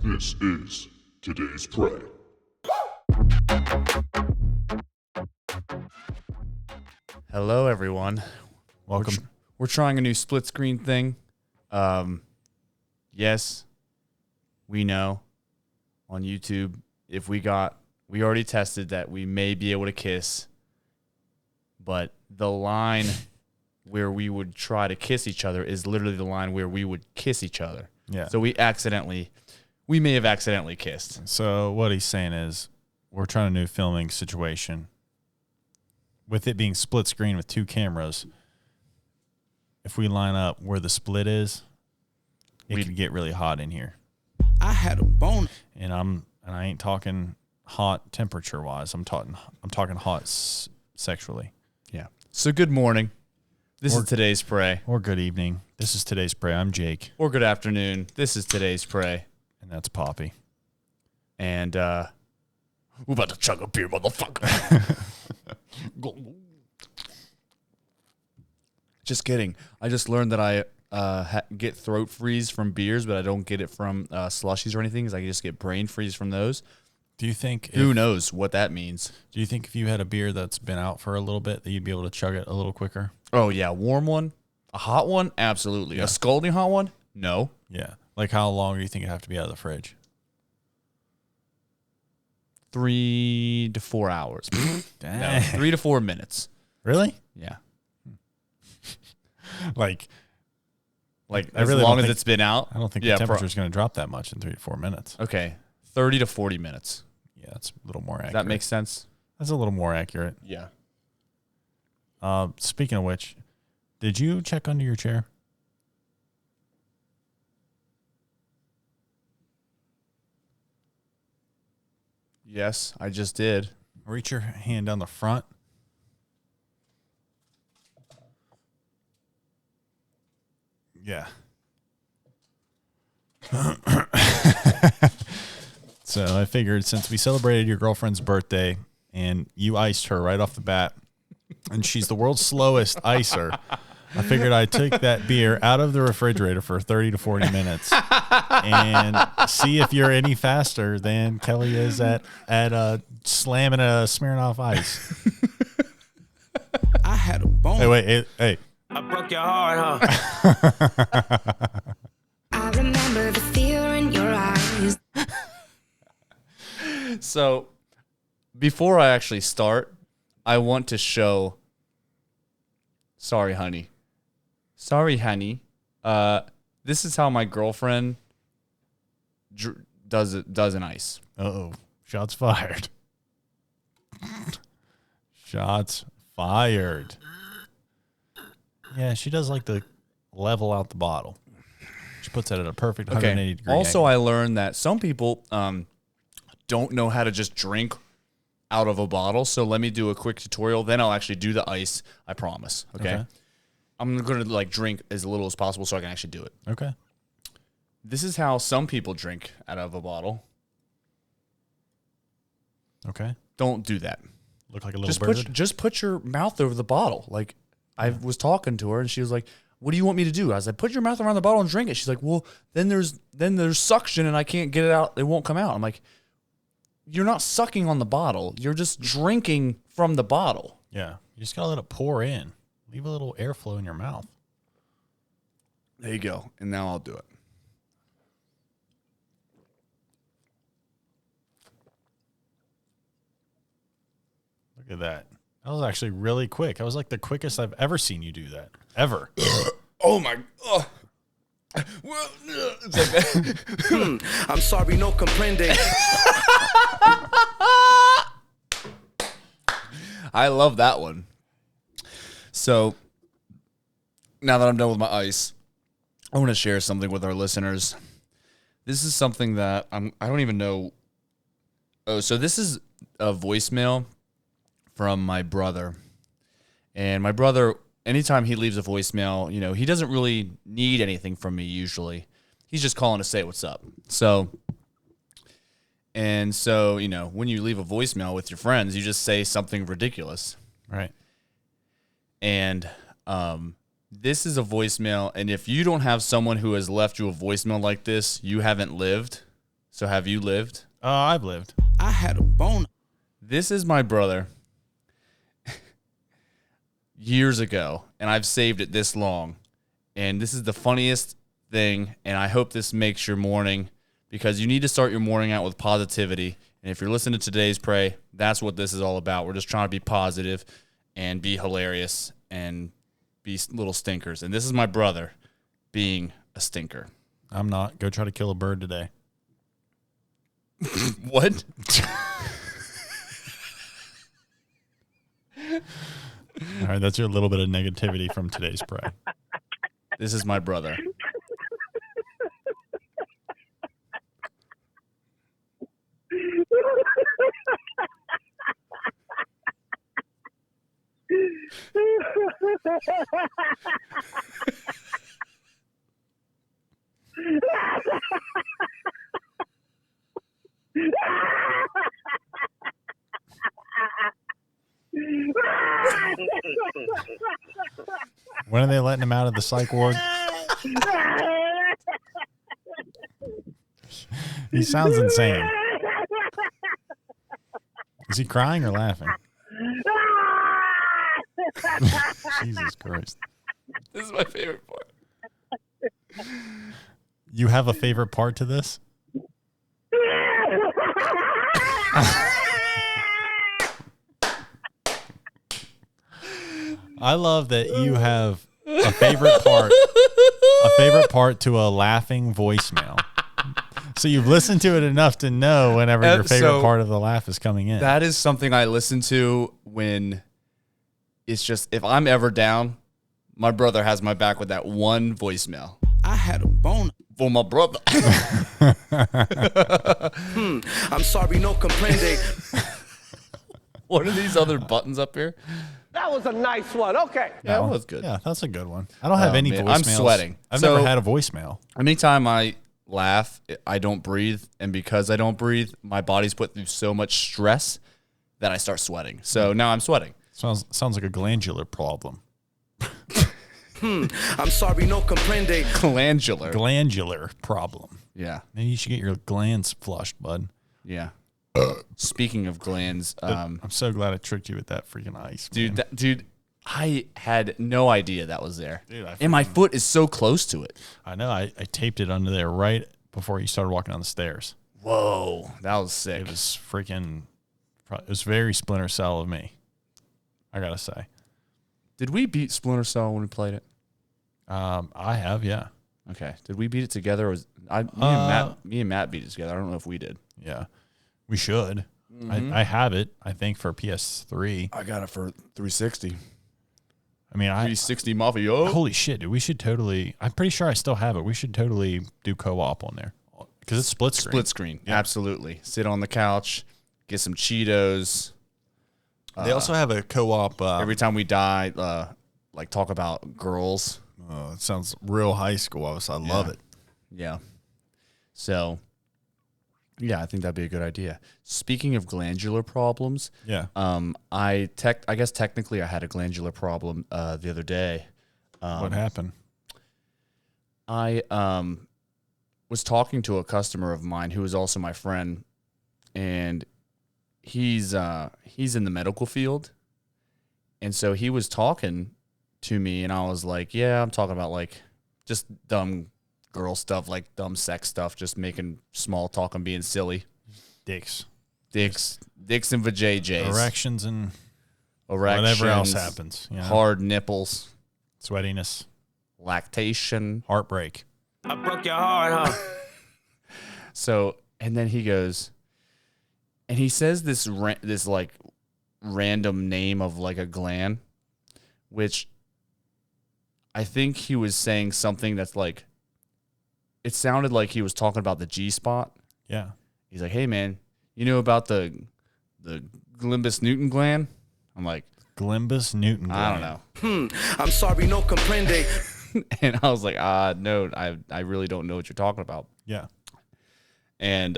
This is today's prey. Hello, everyone. Welcome. We're trying a new split screen thing. Yes, we know on YouTube if we already tested that we may be able to kiss, but the line where we would try to kiss each other is literally the line where we would kiss each other. Yeah. So we may have accidentally kissed. So what he's saying is we're trying a new filming situation. With it being split screen with two cameras, if we line up where the split is, it could get really hot in here. I had a bone. And I ain't talking hot temperature wise. I'm talking hot sexually. Yeah. So good morning. This is today's prey. Or good evening. This is today's prey. I'm Jake. Or good afternoon. This is today's prey. And that's Poppy. And we're about to chug a beer, motherfucker. Just kidding. I just learned that I get throat freeze from beers, but I don't get it from slushies or anything, because I just get brain freeze from those. Do you think... Who knows what that means? Do you think if you had a beer that's been out for a little bit that you'd be able to chug it a little quicker? Oh, yeah. Warm one? A hot one? Absolutely. Yeah. A scalding hot one? No. Yeah. Like how long do you think it'd have to be out of the fridge? 3 to 4 hours. Dang. No, 3 to 4 minutes. Really? Yeah. Like as long as it's been out. I don't think the temperature's going to drop that much in 3 to 4 minutes. Okay. 30 to 40 minutes. Yeah, that's a little more accurate. Does that make sense? That's a little more accurate. Yeah. Speaking of which, did you check under your chair? Yes, I just did. Reach your hand down the front. Yeah. So I figured since we celebrated your girlfriend's birthday and you iced her right off the bat, and she's the world's slowest icer, I figured I'd take that beer out of the refrigerator for 30 to 40 minutes and see if you're any faster than Kelly is at slamming a Smirnoff Ice. I had a bone. Hey. I broke your heart, huh? I remember the fear in your eyes. So, before I actually start, I want to show. Sorry, honey. This is how my girlfriend does an ice. Uh-oh. Shots fired. Shots fired. Yeah, she does like to level out the bottle. She puts it at a perfect 180 degree Also, angle. I learned that some people don't know how to just drink out of a bottle. So let me do a quick tutorial. Then I'll actually do the ice. I promise. Okay. I'm going to drink as little as possible so I can actually do it. Okay. This is how some people drink out of a bottle. Okay. Don't do that. Look like a little bird. Just put your mouth over the bottle. Like, I was talking to her and she was like, "What do you want me to do?" I was like, "Put your mouth around the bottle and drink it." She's like, "Well, then there's suction and I can't get it out. It won't come out." I'm like, "You're not sucking on the bottle. You're just drinking from the bottle." Yeah. You just got to let it pour in. Leave a little airflow in your mouth. There you go. And now I'll do it. Look at that. That was actually really quick. That was like the quickest I've ever seen you do that. Ever. Oh my. I'm sorry, no comprende. I love that one. So, now that I'm done with my ice, I want to share something with our listeners. This is something that I don't even know. Oh, so this is a voicemail from my brother. And my brother, anytime he leaves a voicemail, he doesn't really need anything from me usually. He's just calling to say what's up. So, when you leave a voicemail with your friends, you just say something ridiculous. Right. And this is a voicemail, and if you don't have someone who has left you a voicemail like this, you haven't lived. So have you lived? I've lived. I had a bone. This is my brother years ago, and I've saved it this long. And this is the funniest thing, and I hope this makes your morning, because you need to start your morning out with positivity. And if you're listening to today's Pray, that's what this is all about. We're just trying to be positive and be hilarious and be little stinkers. And this is my brother being a stinker. I'm not. Go try to kill a bird today. What? All right, that's your little bit of negativity from today's Pray. This is my brother. When are they letting him out of the psych ward? He sounds insane. Is he crying or laughing? Jesus Christ. This is my favorite part. You have a favorite part to this? I love that you have a favorite part to a laughing voicemail. So you've listened to it enough to know whenever your favorite part of the laugh is coming in. That is something I listen to when it's just, if I'm ever down, my brother has my back with that one voicemail. I had a bone. For my brother. I'm sorry, no comprende. What are these other buttons up here? That was a nice one. Okay. Yeah, that was good. Yeah, that's a good one. I don't have any man, voicemails. I'm sweating. I've So- never had a voicemail. Anytime I laugh, I don't breathe. And because I don't breathe, my body's put through so much stress that I start sweating. So now I'm sweating. Sounds like a glandular problem. I'm sorry, no comprende. Glandular. Glandular problem. Yeah. Maybe you should get your glands flushed, bud. Yeah. Speaking of glands, I'm so glad I tricked you with that freaking ice. man. dude, I had no idea that was there. Dude, and my foot is so close to it. I know. I taped it under there right before you started walking down the stairs. Whoa. That was sick. It was freaking. It was very Splinter Cell of me. I gotta say. Did we beat Splinter Cell when we played it? I have, yeah, Okay. Did we beat it together? Or me and Matt beat it together. I don't know if we did. yeah. We should. I have it. I think for PS3. I got it for 360. I mean, 360 Mafia. holy shit, dude. We should totally. I'm pretty sure I still have it. We should totally do co-op on there because it's split screen. Split screen. Yeah. Absolutely. Sit on the couch, get some Cheetos. They also have a co-op. Every time we die, like talk about girls. It sounds real high school. I love it. Yeah. So, yeah, I think that'd be a good idea. Speaking of glandular problems, Yeah. I guess technically I had a glandular problem the other day. What happened? I was talking to a customer of mine who is also my friend, and he's in the medical field, and so he was talking to me, and I was like, "Yeah, I'm talking about like just dumb girl stuff, like dumb sex stuff, just making small talk and being silly, Dicks, dicks and vajayjays, erections, and erections, whatever else happens. You know? hard nipples, Sweatiness, lactation." heartbreak. I broke your heart, huh? So, and then he goes, and he says this like random name of like a gland, which I think he was saying something that's like, it sounded like he was talking about the G spot. Yeah. He's like, "Hey man, you know about the Glimbus Newton gland?" I'm like, Glimbus Newton. "I don't know." I'm sorry, no comprende. And I was like, no, I really don't know what you're talking about. Yeah. And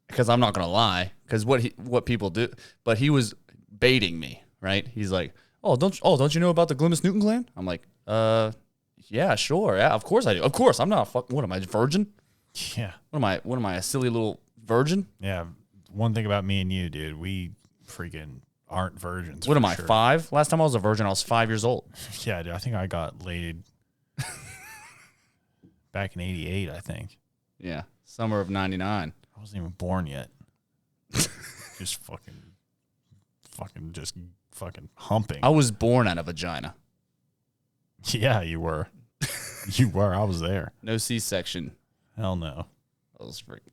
because I'm not gonna lie, because what people do, but he was baiting me, right? He's like, don't you know about the Glimbus Newton gland? I'm like, yeah, sure, yeah, of course I do. Of course, I'm not what am I, virgin? Yeah. What am I, a silly little virgin? Yeah. One thing about me and you, dude, we freaking aren't virgins. What am for I, sure. 5? Last time I was a virgin, I was 5 years old. Yeah, dude. I think I got laid back in 88, I think. Yeah. Summer of 99. I wasn't even born yet. Just fucking humping. I was born out of vagina. Yeah, you were. You were. I was there. No C-section. Hell no. I was freaking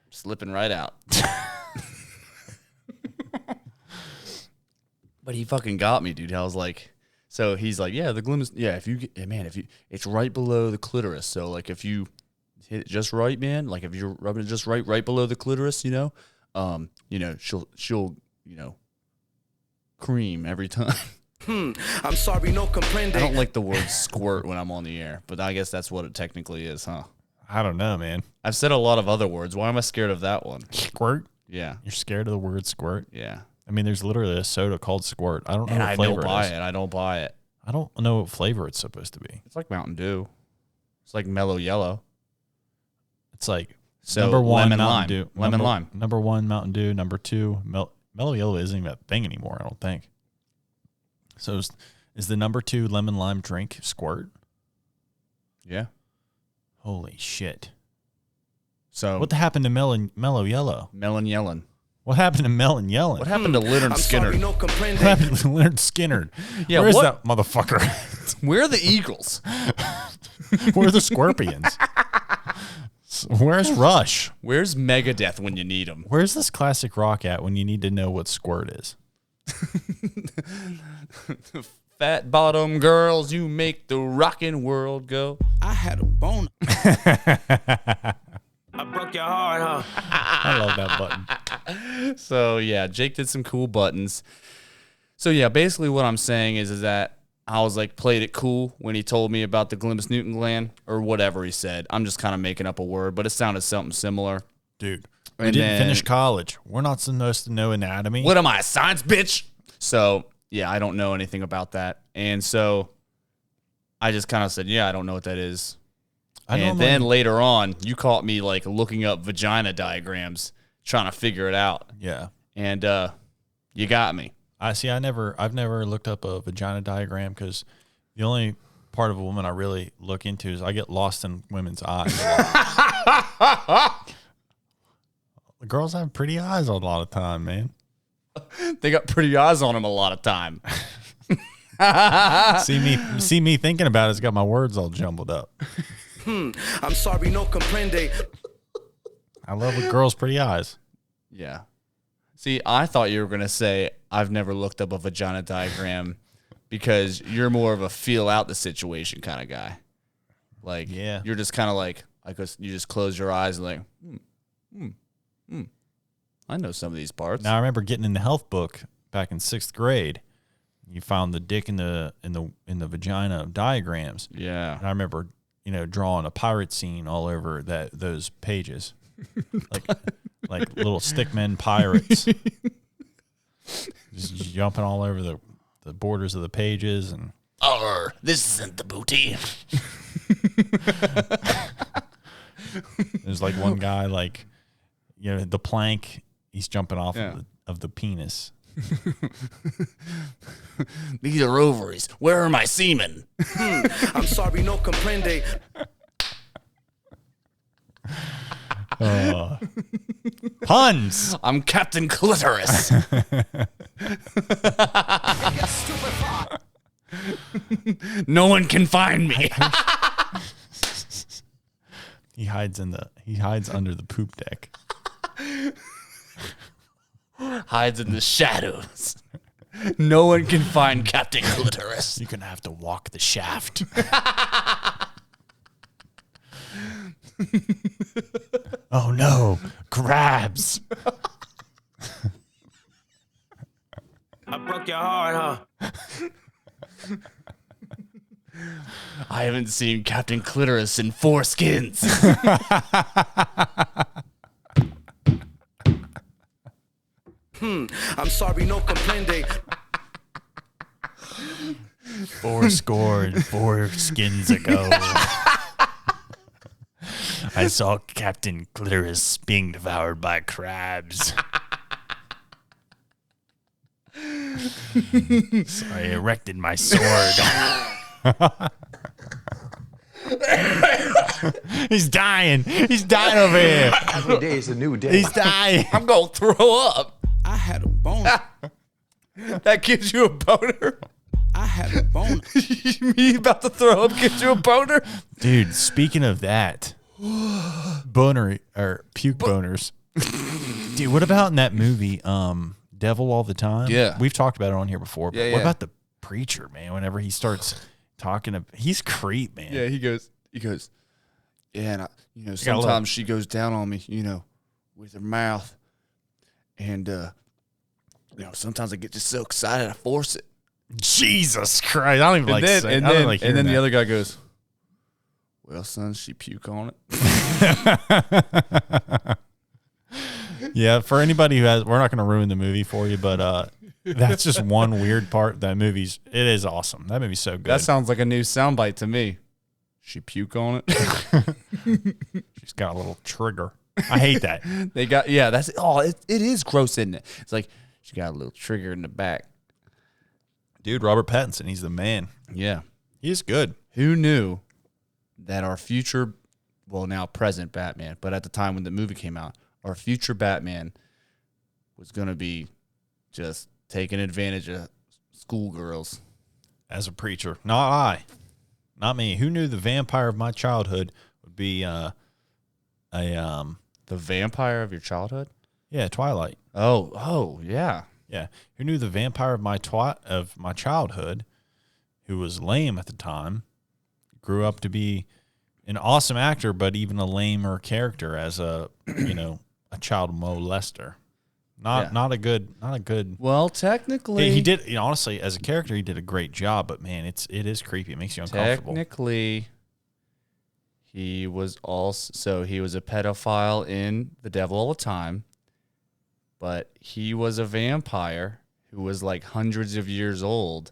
slipping right out. But he fucking got me, dude. I was like, so he's like, yeah, the glim is, yeah, it's right below the clitoris. So like if you hit it just right, man, like if you're rubbing it just right below the clitoris, she'll cream every time. I'm sorry, no comprende. I don't like the word squirt when I'm on the air, but I guess that's what it technically is, huh? I don't know, man. I've said a lot of other words. Why am I scared of that one? Squirt? Yeah. You're scared of the word squirt? Yeah. I mean, there's literally a soda called Squirt. I don't know And what I flavor don't buy it is. it. I don't buy it. I don't know what flavor it's supposed to be. It's like Mountain Dew. It's like mellow yellow. It's like So number one lemon Mountain lime. Dew. Lemon lime. Number one Mountain Dew. Number two Mellow Yellow isn't even a thing anymore, I don't think. So is the number 2 lemon lime drink Squirt? Yeah. Holy shit. So What happened to Mellow Yellow? Melon Yellen. What happened to Melon Yellen? What happened to Leonard I'm Skinner? sorry, no What comprende. happened to Leonard Skinner? Yeah, Where's what- that motherfucker? Where are the Eagles? Where are the Scorpions? Where's Rush? Where's Megadeth when you need them? Where's this classic rock at when you need to know what Squirt is? Fat bottom girls, you make the rockin' world go. I had a bone. I broke your heart, huh? I love that button. So yeah, Jake did some cool buttons. So yeah, basically what I'm saying is that I was like played it cool when he told me about the Glimbus Newton gland or whatever he said. I'm just kind of making up a word, but it sounded something similar. Dude, we And didn't then- finish college. We're not supposed to know anatomy. What am I, a science bitch? So yeah, I don't know anything about that. And so I just kind of said, yeah, I don't know what that is. And then later on, you caught me like looking up vagina diagrams, trying to figure it out. Yeah. And you got me. I've never looked up a vagina diagram because the only part of a woman I really look into is I get lost in women's eyes. The girls have pretty eyes a lot of time, man. They got pretty eyes on them a lot of time. See me thinking about it's got my words all jumbled up. I'm sorry, no comprende. I love a girl's pretty eyes. Yeah. See, I thought you were going to say, I've never looked up a vagina diagram because you're more of a feel out the situation kind of guy. Like, Yeah. you're just kind of like you just close your eyes and like, I know some of these parts. Now I remember getting in the health book back in 6th grade. You found the dick in the vagina diagrams. Yeah. And I remember, drawing a pirate scene all over those pages, like little stickmen pirates, just jumping all over the borders of the pages. And This isn't the booty. there's like one guy, the plank. He's jumping off Yeah. of the penis. These are ovaries. Where are my semen? I'm sorry, no comprende. Puns. I'm Captain Clitoris. No one can find me. He hides under the poop deck. Hides in the shadows. No one can find Captain Clitoris. You're gonna have to walk the shaft. Oh no, crabs. I broke your heart, huh? I haven't seen Captain Clitoris in 4 skins. I'm sorry, no comprende. 4 skins ago. I saw Captain Clitoris being devoured by crabs. So I erected my sword. He's dying. He's dying over here. Every day is a new day. He's dying. I'm gonna throw up. I had a boner. That gives you a boner. I had a boner. Me about to throw up gives you a boner. Dude, speaking of that, boner or puke boners. Dude, what about in that movie, Devil All the Time? Yeah. We've talked about it on here before. But Yeah, what yeah. about the preacher, man? Whenever he starts talking, he's creep, man. Yeah, he goes. Yeah, and got a sometimes she goes down on me, with her mouth, and sometimes I get just so excited I force it. Jesus Christ! I don't even And like. then, saying, and I don't then, like and then hearing the that. other guy goes, "Well, son, she puke on it." Yeah, for anybody who has, we're not going to ruin the movie for you, but that's just one weird part. That it is awesome. That movie's so good. That sounds like a new soundbite to me. She puke on it. She's got a little trigger. I hate that. It is gross, isn't it? It's like she got a little trigger in the back. Dude, Robert Pattinson, he's the man. Yeah. He's good. Who knew that our future, well, now present Batman, but at the time when the movie came out, our future Batman was going to be just taking advantage of schoolgirls. As a preacher. Not me. Who knew the vampire of my childhood would be The vampire of your childhood? Twilight. Oh, yeah. Yeah. Who knew the vampire of my childhood, who was lame at the time, grew up to be an awesome actor, but even a lamer character as a child molester. Not a good. Well, technically, He did, honestly, as a character, he did a great job, but man, it is creepy. It makes you uncomfortable. Technically, he was a pedophile in The Devil All the Time, but he was a vampire who was like hundreds of years old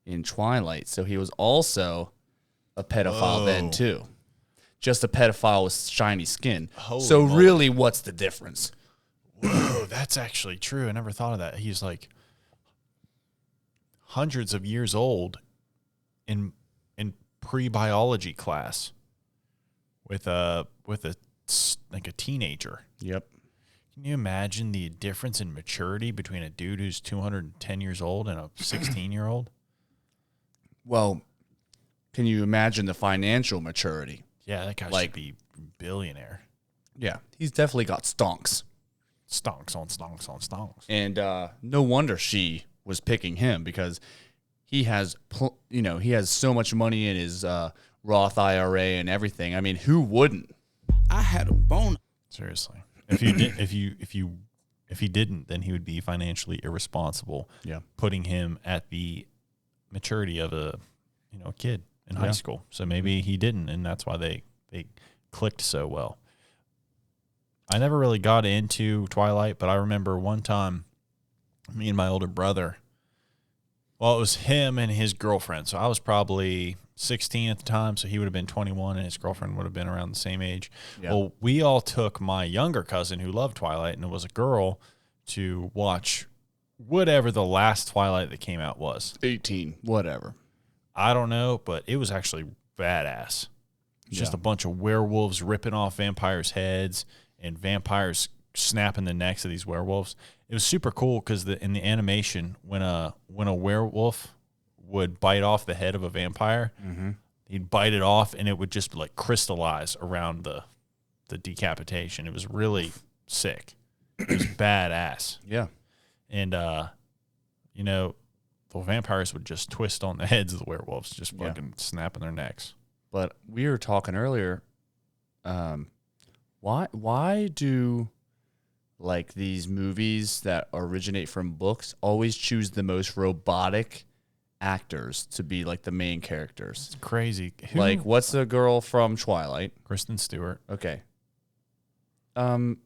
in Twilight. So he was also a pedophile then too. Just a pedophile with shiny skin. Holy so moly. really, what's the difference? Whoa, that's actually true. I never thought of that. He's like hundreds of years old in pre-biology class with a teenager. Yep. Can you imagine the difference in maturity between a dude who's 210 years old and a 16-year-old? Well, can you imagine the financial maturity? Yeah, that guy should be billionaire. Yeah, he's definitely got stonks. Stonks on stonks on stonks. And no wonder she was picking him because he has, he has so much money in his Roth IRA and everything. I mean, who wouldn't? I had a boner. Seriously. If you did, if he didn't, then he would be financially irresponsible. Yeah. Putting him at the maturity of a kid in high school. So maybe he didn't, and that's why they clicked so well. I never really got into Twilight, but I remember one time me and my older brother, well, it was him and his girlfriend. So I was probably 16 at the time, so he would have been 21 and his girlfriend would have been around the same age. Yeah. Well, we all took my younger cousin who loved Twilight, and it was a girl, to watch whatever the last Twilight that came out was. 18, whatever. I don't know, but it was actually badass. It's just a bunch of werewolves ripping off vampires' heads and vampires snapping the necks of these werewolves. It was super cool because in the animation, when a werewolf would bite off the head of a vampire, he'd bite it off and it would just like crystallize around the decapitation. It was really sick. It was badass. Yeah. And the vampires would just twist on the heads of the werewolves, just fucking snapping their necks. But we were talking earlier, why do like these movies that originate from books always choose the most robotic actors to be like the main characters? It's crazy. Like, what's the girl from Twilight? Kristen Stewart. Okay. Not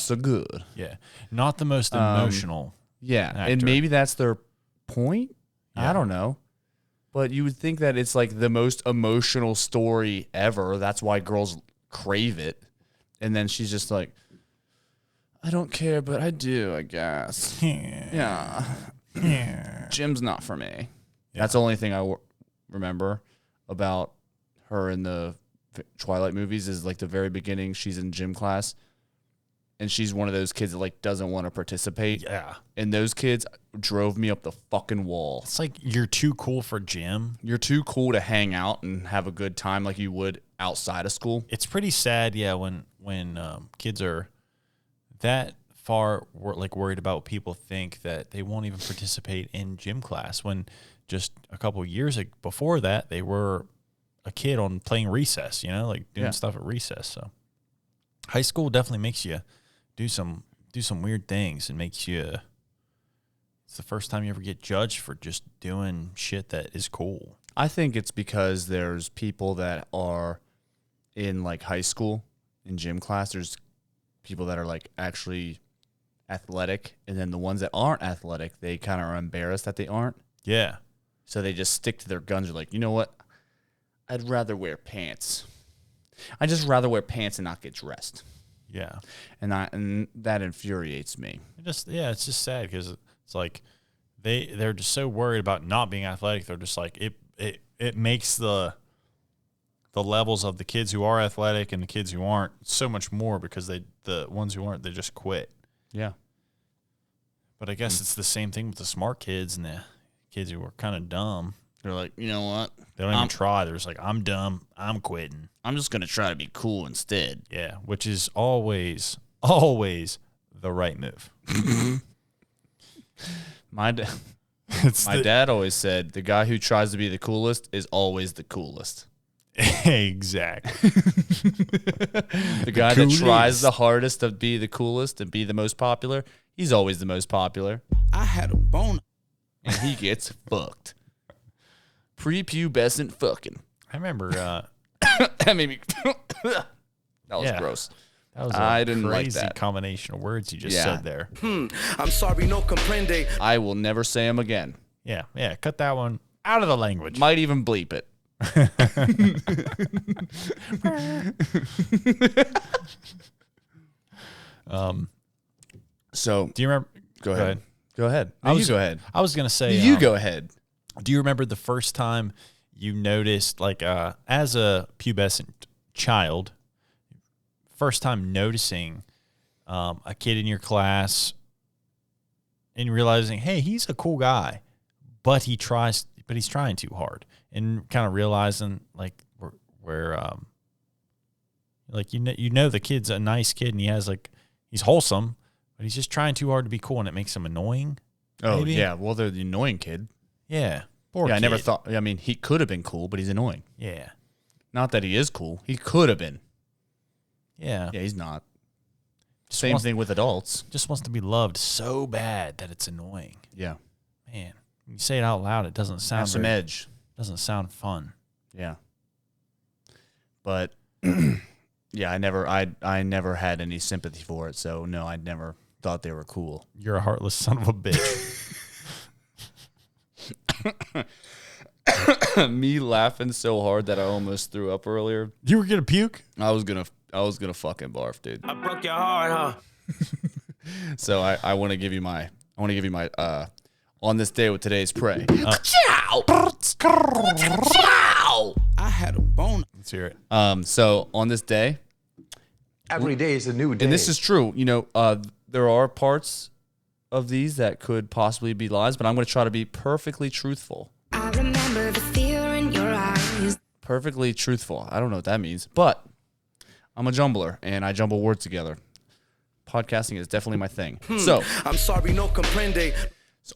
so good. Yeah. Not the most emotional. Yeah, Actor. and maybe that's their point. Yeah. I don't know. But you would think that it's like the most emotional story ever. That's why girls crave it. And then she's just like, I don't care, but I do, I guess. Yeah. Gym's not for me. That's the only thing I remember about her in the Twilight movies is like the very beginning. She's in gym class. And she's one of those kids that like doesn't want to participate. Yeah. And those kids drove me up the fucking wall. It's like you're too cool for gym. You're too cool to hang out and have a good time like you would outside of school. It's pretty sad, yeah, when kids are that far like worried about what people think that they won't even participate in gym class when just a couple years before that they were a kid on playing recess, like doing stuff at recess. So high school definitely makes you do some weird things and makes you. It's the first time you ever get judged for just doing shit that is cool. I think it's because there's people that are in like high school in gym class. There's people that are like actually athletic, and then the ones that aren't athletic, they kind of are embarrassed that they aren't. Yeah. So they just stick to their guns. They're like, you know what? I'd rather wear pants. I'd just rather wear pants and not get dressed. Yeah. And that infuriates me. It's just sad because it's like they're just so worried about not being athletic. They're just like it makes the levels of the kids who are athletic and the kids who aren't so much more because the ones who aren't, they just quit. Yeah. But I guess it's the same thing with the smart kids and the kids who are kind of dumb. They're like, you know what? They don't even try. They're just like, I'm dumb. I'm quitting. I'm just going to try to be cool instead. Yeah, which is always the right move. My dad always said the guy who tries to be the coolest is always the coolest. Exactly. The guy that tries the hardest to be the coolest and be the most popular, he's always the most popular. I had a boner. And he gets fucked. Prepubescent fucking. I remember That made me. That was Yeah. gross. that was I didn't like crazy that. combination of words you just Yeah. said there. I'm sorry, no comprende. I will never say him again. Yeah, cut that one out of the language. Might even bleep it. So Do you remember? go ahead. Go ahead. You go ahead. I was gonna say You go ahead. Do you remember the first time you noticed, like, as a pubescent child, first time noticing a kid in your class and realizing, hey, he's a cool guy, but he's trying too hard, and kind of realizing like where like the kid's a nice kid and he's wholesome, but he's just trying too hard to be cool, and it makes him annoying. Oh maybe? yeah. Well, they're the annoying kid. Yeah. Poor I never kid. thought. I mean, he could have been cool, but he's annoying. Yeah. Not that he is cool. He could have been. Yeah. Yeah, he's not. Just Same wants- thing with adults. Just wants to be loved so bad that it's annoying. Yeah. Man, when you say it out loud, it doesn't sound Have some very- edge. doesn't sound fun. Yeah. But yeah, I never had any sympathy for it. So no, I never thought they were cool. You're a heartless son of a bitch. Me laughing so hard that I almost threw up earlier. You were gonna puke? I was gonna fucking barf, dude. I broke your heart, huh? So I want to give you my on this day with today's prey. I had a boner. Let's hear it. So on this day, Every day is a new day. and this is true, there are parts of these that could possibly be lies, but I'm going to try to be perfectly truthful. I remember the fear in your eyes. Perfectly truthful. I don't know what that means, but I'm a jumbler and I jumble words together. Podcasting is definitely my thing. So I'm sorry, no comprende.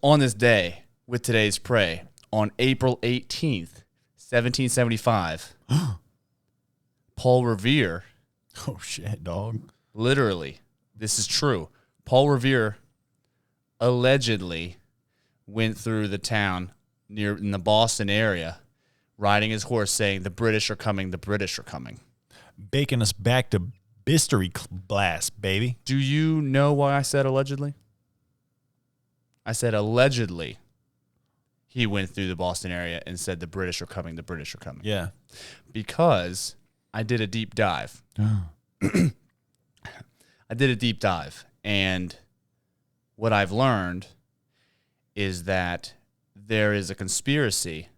on this day with today's prey, on April 18th, 1775, Paul Revere, Oh shit, dog. literally, this is true, Paul Revere allegedly went through the town in the Boston area, riding his horse saying, the British are coming, the British are coming. Baking us back to Bistery blast, baby. Do you know why I said allegedly? I said allegedly. he went through the Boston area and said the British are coming, the British are coming. Yeah. Because I did a deep dive. I did a deep dive, and what I've learned is that there is a conspiracy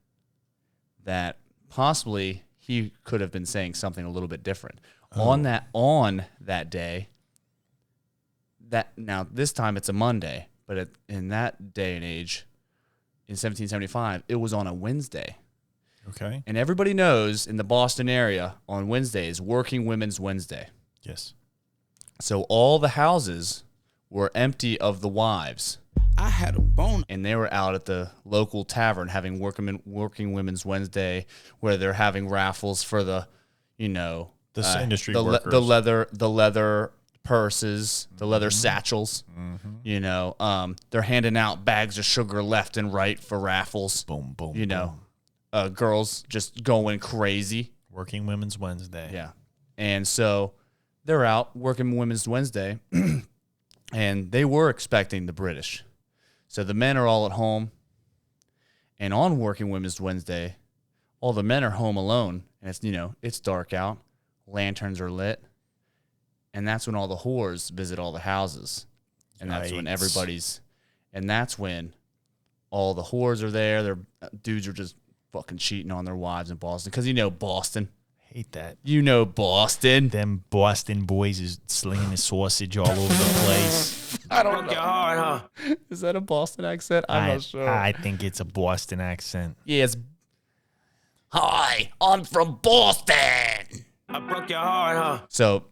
that possibly he could have been saying something a little bit different. On that day, now this time it's a Monday, but in that day and age, in 1775, it was on a Wednesday. Okay. And everybody knows in the Boston area on Wednesday is Working Women's Wednesday. Yes. So all the houses were empty of the wives, I had a boner. and they were out at the local tavern having Working Women's Wednesday, where they're having raffles for the, Industry the workers. the leather purses, the leather satchels. They're handing out bags of sugar left and right for raffles. Boom, boom, boom. Girls just going crazy. Working Women's Wednesday. Yeah. And so they're out working Women's Wednesday, and they were expecting the British. So the men are all at home, and on Working Women's Wednesday, all the men are home alone, and it's dark out, lanterns are lit, and that's when all the whores visit all the houses. And that's when that's when all the whores are there. Their dudes are just fucking cheating on their wives in Boston. Because Boston. Hate that. Boston. Them Boston boys is slinging the sausage all over the place. I don't Broke your heart, huh? Is that a Boston accent? I'm not sure. I think it's a Boston accent. Yes. Hi, I'm from Boston. I broke your heart, huh? So,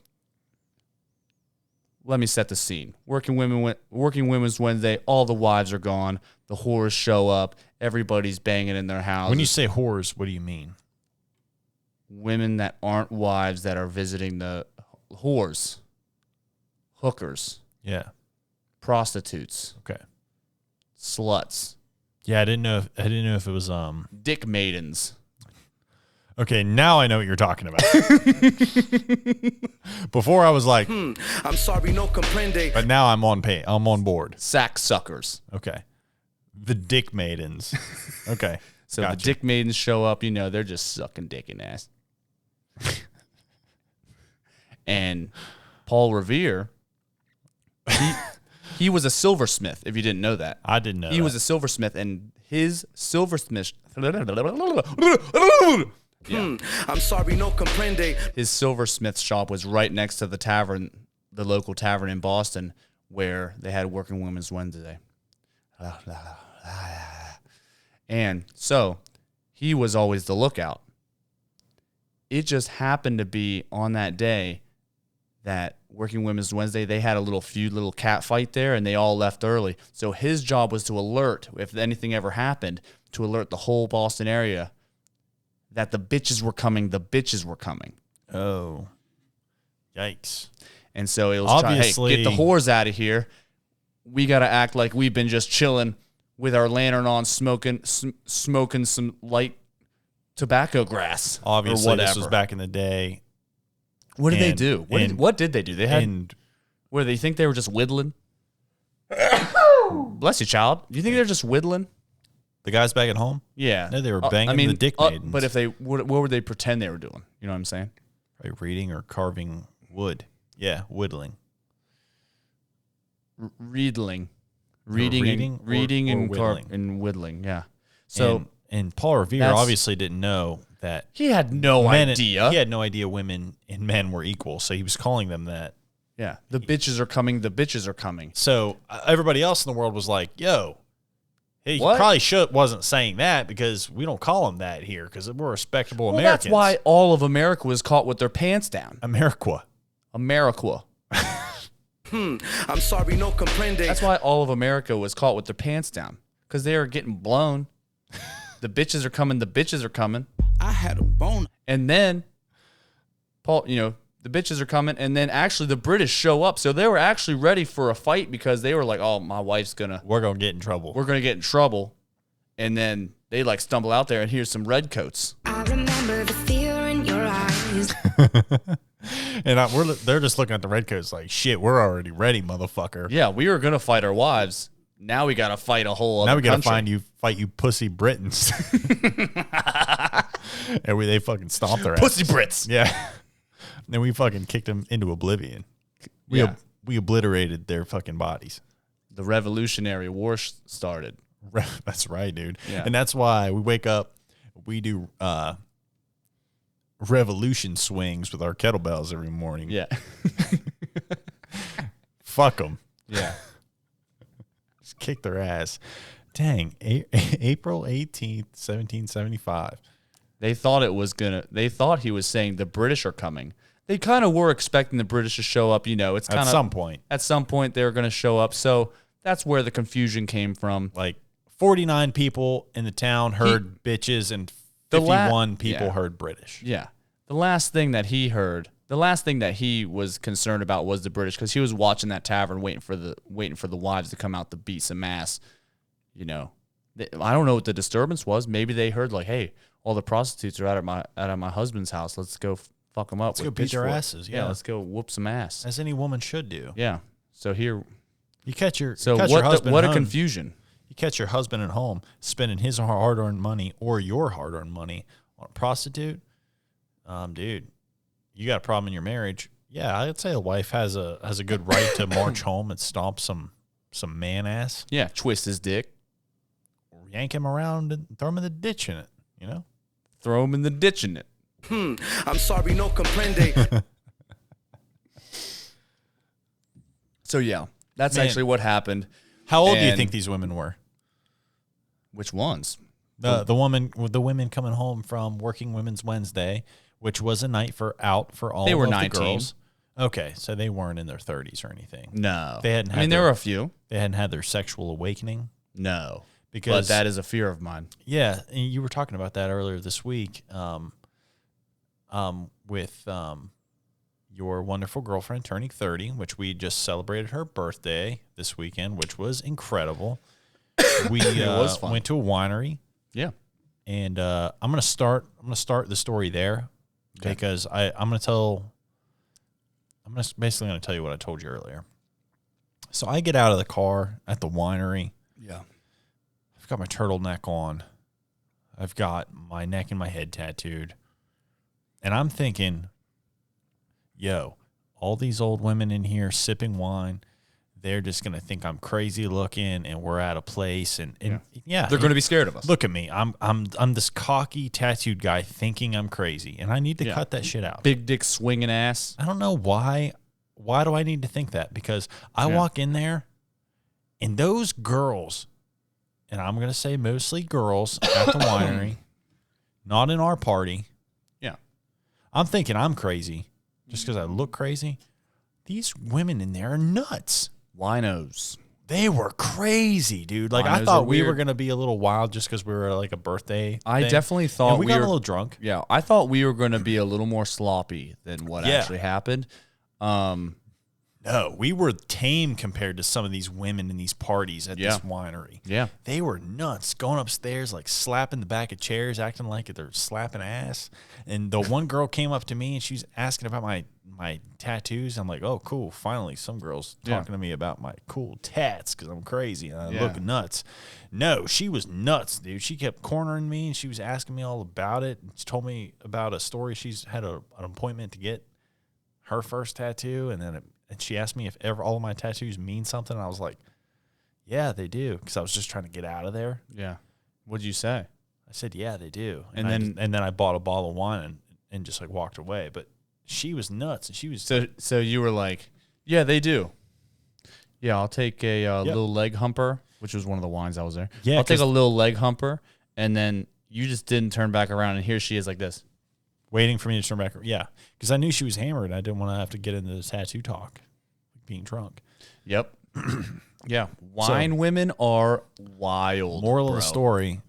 let me set the scene. Working Women's Wednesday, all the wives are gone. The whores show up. Everybody's banging in their houses. When you say whores, what do you mean? Women that aren't wives that are visiting the whores, hookers, Yeah. prostitutes, Okay. sluts, Yeah, I didn't know if it was dick maidens. Okay, now I know what you're talking about. Before I was like, I'm sorry, no comprende. but now I'm on board. Sack suckers. Okay. The dick maidens. Okay. So Gotcha. the dick maidens show up, they're just sucking dick and ass. And Paul Revere, he was a silversmith, if you didn't know that. I didn't know He that. was a silversmith, and his silversmith I'm sorry, no comprende. his silversmith shop was right next to the tavern, the local tavern in Boston, where they had Working Women's Wednesday. And so he was always the lookout. It just happened to be on that day that Working Women's Wednesday, they had a little cat fight there, and they all left early. So his job was to alert, if anything ever happened, to alert the whole Boston area that the bitches were coming. The bitches were coming. Oh. Yikes. And so it was Obviously- trying, hey, get the whores out of here. We got to act like we've been just chilling with our lantern on, smoking some light tobacco grass. Obviously, or whatever. this was back in the day. What did they and- do? and- What did they do? They had. And Where they think they were just whittling? Bless you, child. Do you think they're just whittling? the guys back at home, Yeah. No, they were banging the dick maidens. But if they, what would they pretend they were doing? You know what I'm saying? right, reading or carving wood. Yeah, whittling. Reading reading or and whittling? and whittling. Yeah. So And Paul Revere That's- obviously didn't know that he had no men, idea. He had no idea women and men were equal, so he was calling them that. Yeah. The bitches are coming. The bitches are coming. So everybody else in the world was like, "Yo, he What? probably wasn't saying that because we don't call him that here because we're respectable Well, Americans." that's why all of America was caught with their pants down. America. America. I'm sorry, no comprende. That's why all of America was caught with their pants down, because they were getting blown. The bitches are coming. The bitches are coming. I had a boner. And then, Paul, the bitches are coming. And then actually the British show up. So they were actually ready for a fight because they were like, oh, my wife's We're gonna get in trouble. we're going to get in trouble. And then they like stumble out there and here's some redcoats. I remember the fear in your eyes. And they're just looking at the redcoats like, "Shit, we're already ready, motherfucker." Yeah, we were going to fight our wives. Now we got to fight a whole other Now we got to country. fight you pussy Britons. And they fucking stomped their ass. Pussy Brits. Yeah. Then we fucking kicked them into oblivion. We obliterated their fucking bodies. The Revolutionary War started. That's right, dude. Yeah. And that's why we wake up, we do revolution swings with our kettlebells every morning. Yeah. Fuck them. Yeah. Just kick their ass. Dang. April 18th, 1775. They thought they thought he was saying the British are coming. They kind of were expecting the British to show up, it's kind of At some point. At some point they were going to show up. So that's where the confusion came from. Like 49 people in the town heard bitches and 51 people heard British. Yeah. The last thing that he was concerned about was the British, because he was watching that tavern waiting for the wives to come out to beat some ass. I don't know what the disturbance was. Maybe they heard like, hey, all the prostitutes are out at my husband's house. Let's go fuck them up. Let's go beat their asses. Yeah. Let's go whoop some ass. As any woman should do. Yeah. So here, You catch your what husband a at home. confusion. You catch your husband at home spending his hard-earned money or your hard-earned money on a prostitute. Dude, you got a problem in your marriage. Yeah, I'd say a wife has a good right to march home and stomp some man ass. Yeah. Twist his dick. Or yank him around and throw him in the ditch in it, Throw him in the ditch in it. I'm sorry, no comprende. So yeah, that's Man. actually what happened. How old do you And- think these women were? Which ones? The women coming home from Working Women's Wednesday, which was a night out for all They were of 19. the girls. Okay, so they weren't in their 30s or anything. No. They hadn't I mean, had there their- were a few. They hadn't had their sexual awakening. No. Because But that is a fear of mine. Yeah, and you were talking about that earlier this week, with your wonderful girlfriend turning 30, which we just celebrated her birthday this weekend, which was incredible. We was fun. went to a winery, Yeah. and I'm gonna start the story there because I'm basically gonna tell you what I told you earlier. So I get out of the car at the winery. Yeah. I've got my turtleneck on. I've got my neck and my head tattooed. And I'm thinking, yo, all these old women in here sipping wine, they're just going to think I'm crazy looking and we're at a place. And yeah, They're going to be scared of us. look at me. I'm this cocky tattooed guy thinking I'm crazy. And I need to cut that shit out. Big dick swinging ass. I don't know why. Why do I need to think that? Because I walk in there and those girls, and I'm going to say mostly girls at the winery, not in our party. Yeah. I'm thinking I'm crazy just because I look crazy. These women in there are nuts. Winos. They were crazy, dude. Like, I Winos thought are we were weird. going to be a little wild just because we were like a birthday I thing. definitely thought And we got were a little drunk. Yeah, I thought we were going to be a little more sloppy than what Yeah. actually happened. No, we were tame compared to some of these women in these parties at this winery. Yeah. They were nuts, going upstairs, like slapping the back of chairs, acting like they're slapping ass. And the one girl came up to me and she was asking about my tattoos. I'm like, oh, cool. Finally, some girl's talking to me about my cool tats because I'm crazy and I look nuts. No, she was nuts, dude. She kept cornering me and she was asking me all about it. She told me about a story. She's had an appointment to get her first tattoo, and then and she asked me if ever all of my tattoos mean something. And I was like, yeah, they do, because I was just trying to get out of there. Yeah. What'd you say? I said, yeah, they do. And then I bought a bottle of wine and just like walked away. But she was nuts, and she was So you were like, yeah, they do. Yeah, I'll take a little leg humper, which was one of the wines I was there. Yeah, I'll take 'cause- a little leg humper, and then you just didn't turn back around, and here she is like this. waiting for me to turn back. Yeah, because I knew she was hammered. And I didn't want to have to get into the tattoo talk, being drunk. Yep. Yeah. Wine women are wild. Moral of the bro. story: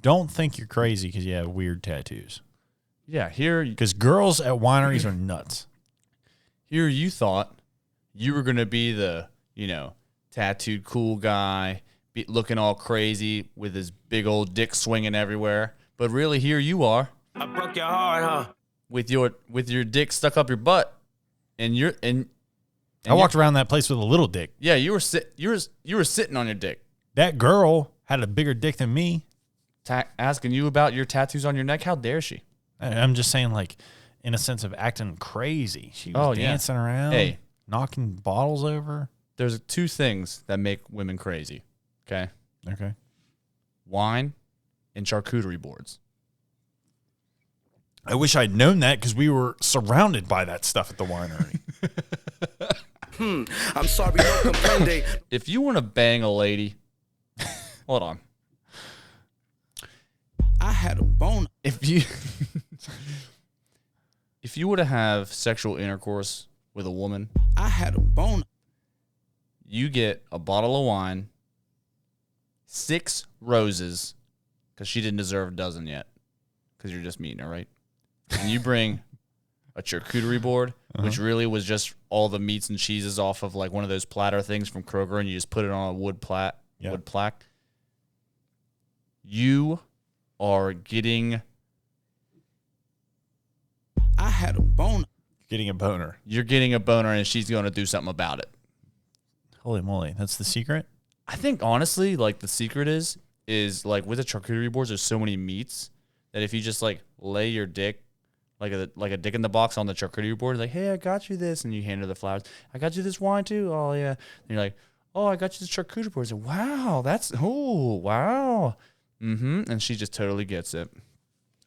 don't think you're crazy because you have weird tattoos. Yeah. Here Because girls at wineries are nuts. you thought you were going to be the, tattooed cool guy, looking all crazy with his big old dick swinging everywhere. But really, here you are I broke your heart, huh? with your dick stuck up your butt, and I walked around that place with a little dick. Yeah, you were sitting on your dick. That girl had a bigger dick than me. Asking you about your tattoos on your neck? How dare she? I'm just saying, like, in a sense of acting crazy. She was dancing around, knocking bottles over. There's 2 things that make women crazy. Okay. Wine and charcuterie boards. I wish I'd known that because we were surrounded by that stuff at the winery. I'm sorry, no comprende. If you want to bang a lady, hold on. I had a boner. If you were to have sexual intercourse with a woman, I had a boner. you get a bottle of wine, 6 roses, because she didn't deserve a dozen yet, because you're just meeting her, right? And you bring a charcuterie board, which really was just all the meats and cheeses off of like one of those platter things from Kroger, and you just put it on a wood plaque. You are getting... I had a boner. Getting a boner. You're getting a boner, and she's going to do something about it. Holy moly. That's the secret? I think, honestly, like, the secret is like, with the charcuterie boards, there's so many meats that if you just, like, lay your dick, like a dick in the box on the charcuterie board, like, hey, I got you this, and you hand her the flowers. I got you this wine, too. Oh, yeah. And you're like, oh, I got you this charcuterie board. Like, wow, wow. And she just totally gets it.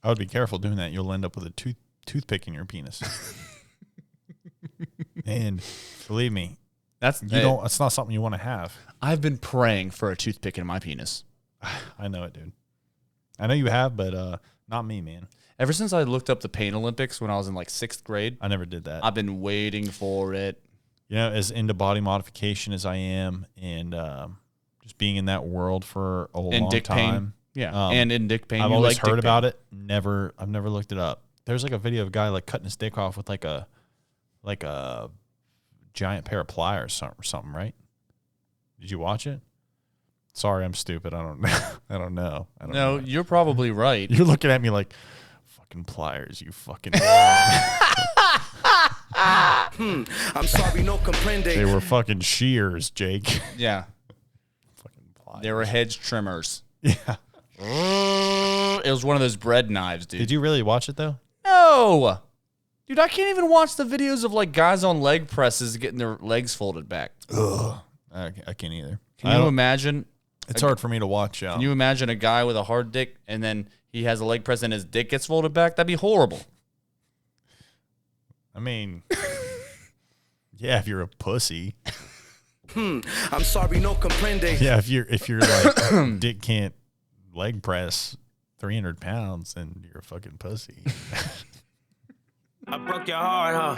I would be careful doing that. You'll end up with a toothpick in your penis. And believe me, it's not something you want to have. I've been praying for a toothpick in my penis. I know it, dude. I know you have, but not me, man. Ever since I looked up the Pain Olympics when I was in like 6th grade, I never did that. I've been waiting for it. You know, as into body modification as I am, and just being in that world for a long dick time. Pain. Yeah, and in dick pain. I've always heard about it. I've never looked it up. There's like a video of a guy like cutting his dick off with like a giant pair of pliers or something, right? Did you watch it? Sorry, I'm stupid. I don't know. I don't know. No, you're probably right. You're looking at me like, fucking pliers, you fucking I'm sorry, no comprende. They were fucking shears, Jake. Yeah. Fucking pliers. They were hedge trimmers. Yeah. It was one of those bread knives, dude. Did you really watch it though? No. Dude, I can't even watch the videos of like guys on leg presses getting their legs folded back. Ugh. I can't either. Can you imagine? It's hard for me to watch. Can you imagine a guy with a hard dick and then he has a leg press and his dick gets folded back? That'd be horrible. I mean, yeah, if you're a pussy. I'm sorry, no comprende. Yeah, if you're like dick can't leg press 300 pounds, then you're a fucking pussy. I broke your heart, huh?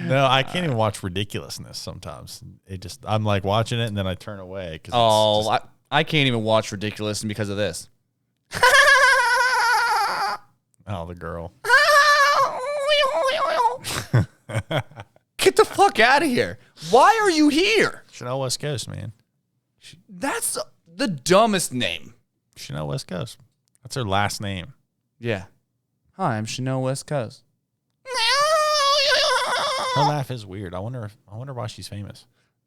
No, I can't even watch ridiculousness sometimes. I'm like watching it and then I turn away. I can't even watch Ridiculous because of this. Oh, the girl. Get the fuck out of here. Why are you here? Chanel West Coast, man. That's the dumbest name. Chanel West Coast. That's her last name. Yeah. Hi, I'm Chanel West Coast. Her laugh is weird. I wonder why she's famous.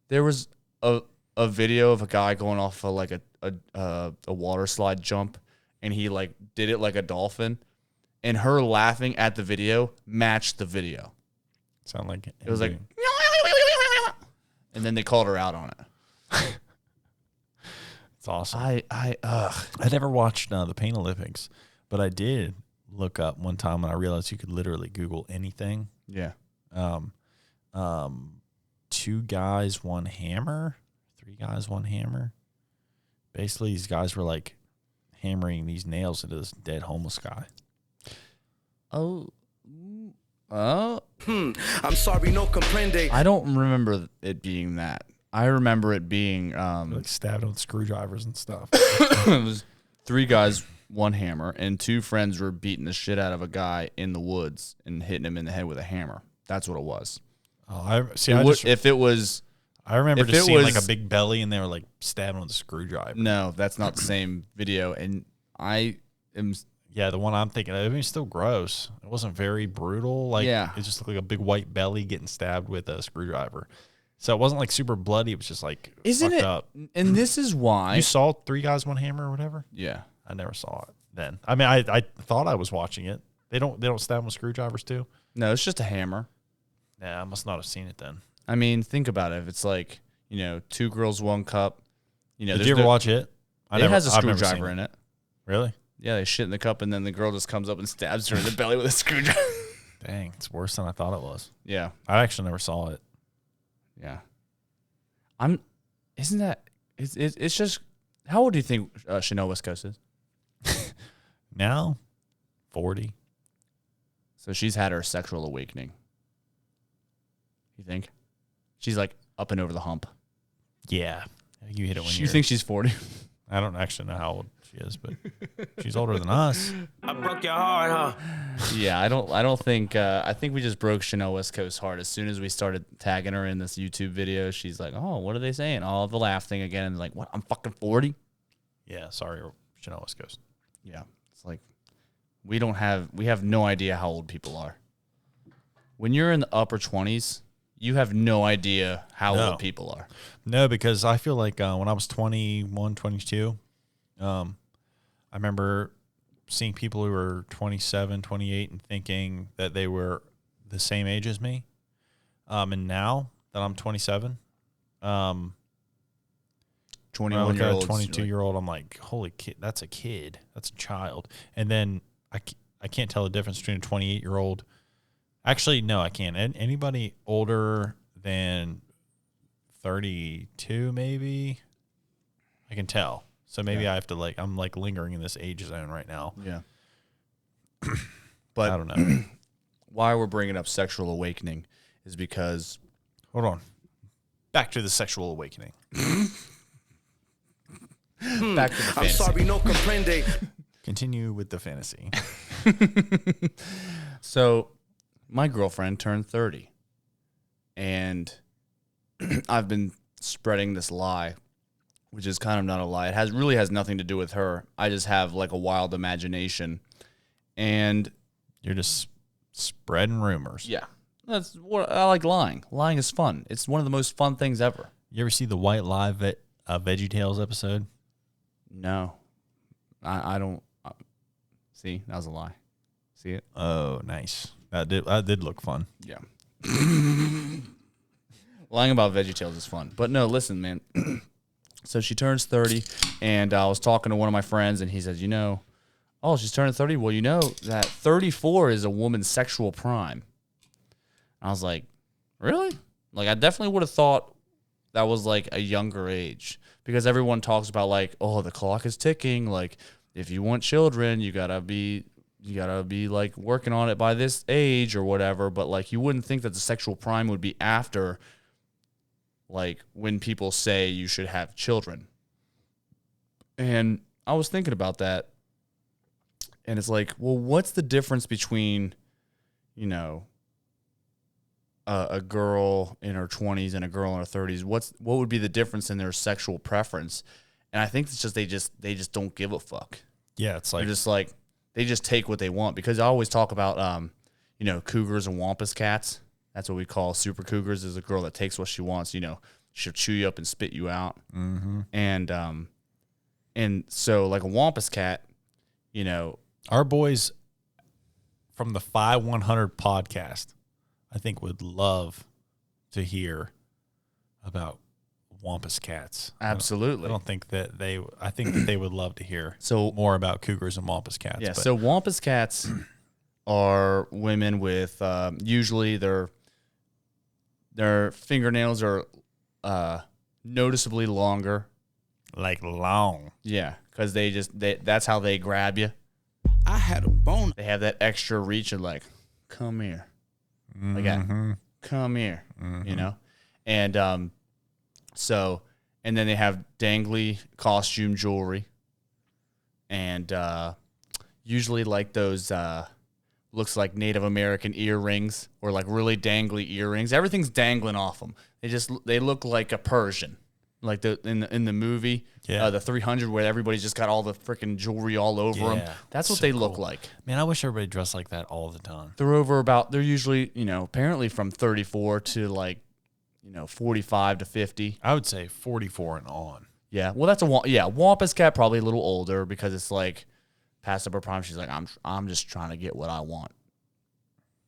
There was a video of a guy going off of like a water slide jump, and he like did it like a dolphin, and her laughing at the video matched the video. Sound like it was like, and then they called her out on it. It's awesome. I never watched the Pain Olympics, but I did look up one time when I realized you could literally Google anything. Yeah. 2 guys, 1 hammer, 3 guys, 1 hammer. Basically, these guys were like hammering these nails into this dead homeless guy. I'm sorry, no comprende. I don't remember it being that. I remember it being Like stabbed with screwdrivers and stuff. it was 3 guys, 1 hammer, and 2 friends were beating the shit out of a guy in the woods and hitting him in the head with a hammer. That's what it was. Oh, I remember just seeing like a big belly and they were like stabbing with a screwdriver. No, that's not the same video. And I am. Yeah, the one I'm thinking of, I mean, it's still gross. It wasn't very brutal. Like, Yeah. It just looked like a big white belly getting stabbed with a screwdriver. So it wasn't like super bloody. It was just like Isn't fucked it? up. And this is why. You saw 3 Guys, One Hammer or whatever? Yeah. I never saw it then. I mean, I thought I was watching it. They don't stab them with screwdrivers too? No, it's just a hammer. Nah, I must not have seen it then. I mean, think about it. If it's like, 2 girls, 1 cup. Did you ever watch it? It has a screwdriver in it. Really? Yeah, they shit in the cup, and then the girl just comes up and stabs her in the belly with a screwdriver. Dang, it's worse than I thought it was. Yeah. I actually never saw it. Yeah. Isn't that, it's just, how old do you think Chanel West Coast is? Now, 40. So she's had her sexual awakening. You think? She's like up and over the hump. Yeah. You hit it when You think she's 40? I don't actually know how old she is, but she's older than us. I broke your heart, huh? Yeah, I don't think, I think we just broke Chanel West Coast's heart. As soon as we started tagging her in this YouTube video, she's like, oh, what are they saying? Oh, the laugh thing again. And like, what? I'm fucking 40? Yeah, sorry, Chanel West Coast. Yeah. It's like, we have no idea how old people are. When you're in the upper 20s, you have no idea how old people are. No, because I feel like when I was 21, 22, I remember seeing people who were 27, 28 and thinking that they were the same age as me. And now that I'm 27, 21-year-old, 22-year-old, I'm like, holy kid, that's a kid. That's a child. And then I can't tell the difference between a 28-year-old. Actually, no, I can't. Anybody older than 32, maybe, I can tell. So maybe I have to I'm lingering in this age zone right now. Yeah. But I don't know. Why we're bringing up sexual awakening is because. Hold on. Back to the sexual awakening. Back to the I'm fantasy. sorry, no comprende. Continue with the fantasy. So, my girlfriend turned 30, and I've been spreading this lie, which is kind of not a lie. It really has nothing to do with her. I just have like a wild imagination, and You're just spreading rumors. yeah, that's what I like. Lying is fun. It's one of the most fun things ever. You ever see the White Lie VeggieTales episode? No, I don't. See, that was a lie. See it? Oh, nice. That did look fun. Yeah. Lying about VeggieTales is fun. But no, listen, man. So she turns 30, and I was talking to one of my friends, and he says, oh, she's turning 30? Well, that 34 is a woman's sexual prime. I was like, really? Like, I definitely would have thought that was, like, a younger age. Because everyone talks about, like, oh, the clock is ticking. Like, if you want children, you gotta be like working on it by this age or whatever. But like, you wouldn't think that the sexual prime would be after, like, when people say you should have children. And I was thinking about that, and it's like, well, what's the difference between, a girl in her 20s and a girl in her 30s? What would be the difference in their sexual preference? And I think it's just they just don't give a fuck. Yeah, it's like They're just like, they just take what they want. Because I always talk about cougars and Wampus cats. That's what we call super cougars, is a girl that takes what she wants. She'll chew you up and spit you out. mm-hmm. And so like a Wampus cat, Our boys from the 5100 podcast, I think, would love to hear about Wampus cats. Absolutely. I think that they would love to hear So- more about cougars and Wampus cats. Yeah, but so Wampus cats are women with usually their fingernails are noticeably longer. like long. Yeah, because that's how they grab you. I had a bone. They have that extra reach and like, come here, like that, come here, and so, and then they have dangly costume jewelry, and usually like those looks like Native American earrings or like really dangly earrings. Everything's dangling off them. They look like a Persian, like in the movie, the 300, where everybody's just got all the freaking jewelry all over them. That's what so they look cool. like. Man, I wish everybody dressed like that all the time. They're usually, apparently from 34 to like, 45 to 50. I would say 44 and on. Yeah, well, that's Wampus cat, probably a little older because it's like past up her prime. She's like, I'm just trying to get what I want.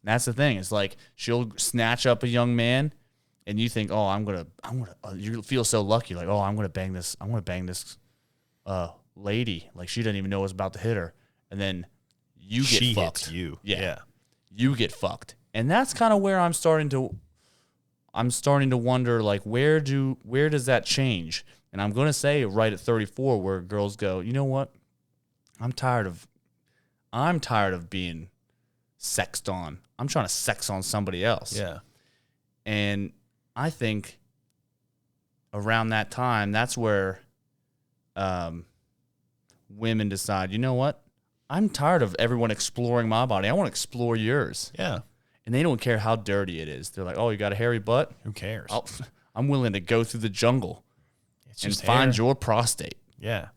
And that's the thing. It's like she'll snatch up a young man, and you think, oh, I'm gonna. You feel so lucky, like, oh, I'm gonna bang this lady. Like she doesn't even know what's about to hit her, and then you get she fucked. hits you. Yeah, you get fucked, and that's kind of where I'm starting to wonder, like, where does that change? And I'm going to say right at 34 where girls go, you know what? I'm tired of being sexed on. I'm trying to sex on somebody else. Yeah. And I think around that time, that's where women decide, you know what? I'm tired of everyone exploring my body. I want to explore yours. Yeah. And they don't care how dirty it is. They're like, oh, you got a hairy butt? Who cares? I'm willing to go through the jungle and just find hair. your prostate. Yeah.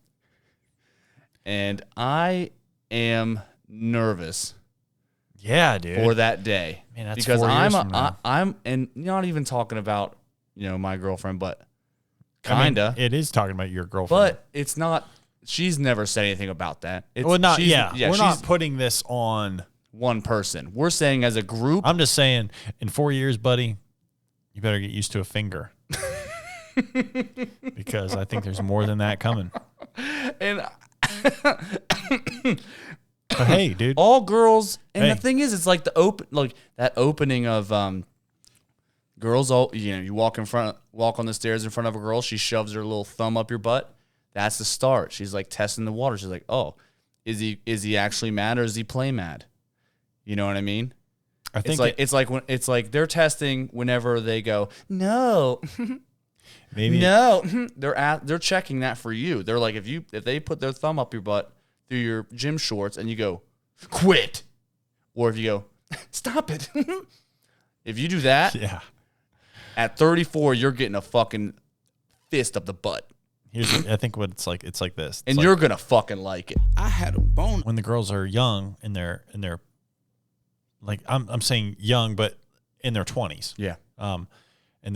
And I am nervous Yeah, dude. for that day. Man, that's because 4 years from now. I'm and not even talking about, my girlfriend, but kinda. I mean, it is talking about your girlfriend. But it's not. She's never said anything about that. It's, Well, not, she's- yeah. We're she's not putting this on. one person. We're saying as a group. I'm just saying, in 4 years, buddy, you better get used to a finger. Because I think there's more than that coming. And But hey, dude. all girls, and Hey. the thing is, it's like that opening of girls. All you walk on the stairs in front of a girl. She shoves her little thumb up your butt. That's the start. She's like testing the water. She's like, oh, is he actually mad or is he play mad? You know what I mean? I think It's like they're testing whenever they go, no, maybe no. They're checking that for you. They're like, if they put their thumb up your butt through your gym shorts and you go, quit, or if you go, stop it. If you do that, yeah. at 34, you're getting a fucking fist up the butt, I think what it's like this. and It's you're gonna fucking like it. I had a bone. when the girls are young and they're like I'm saying young, but in their 20s. Yeah, And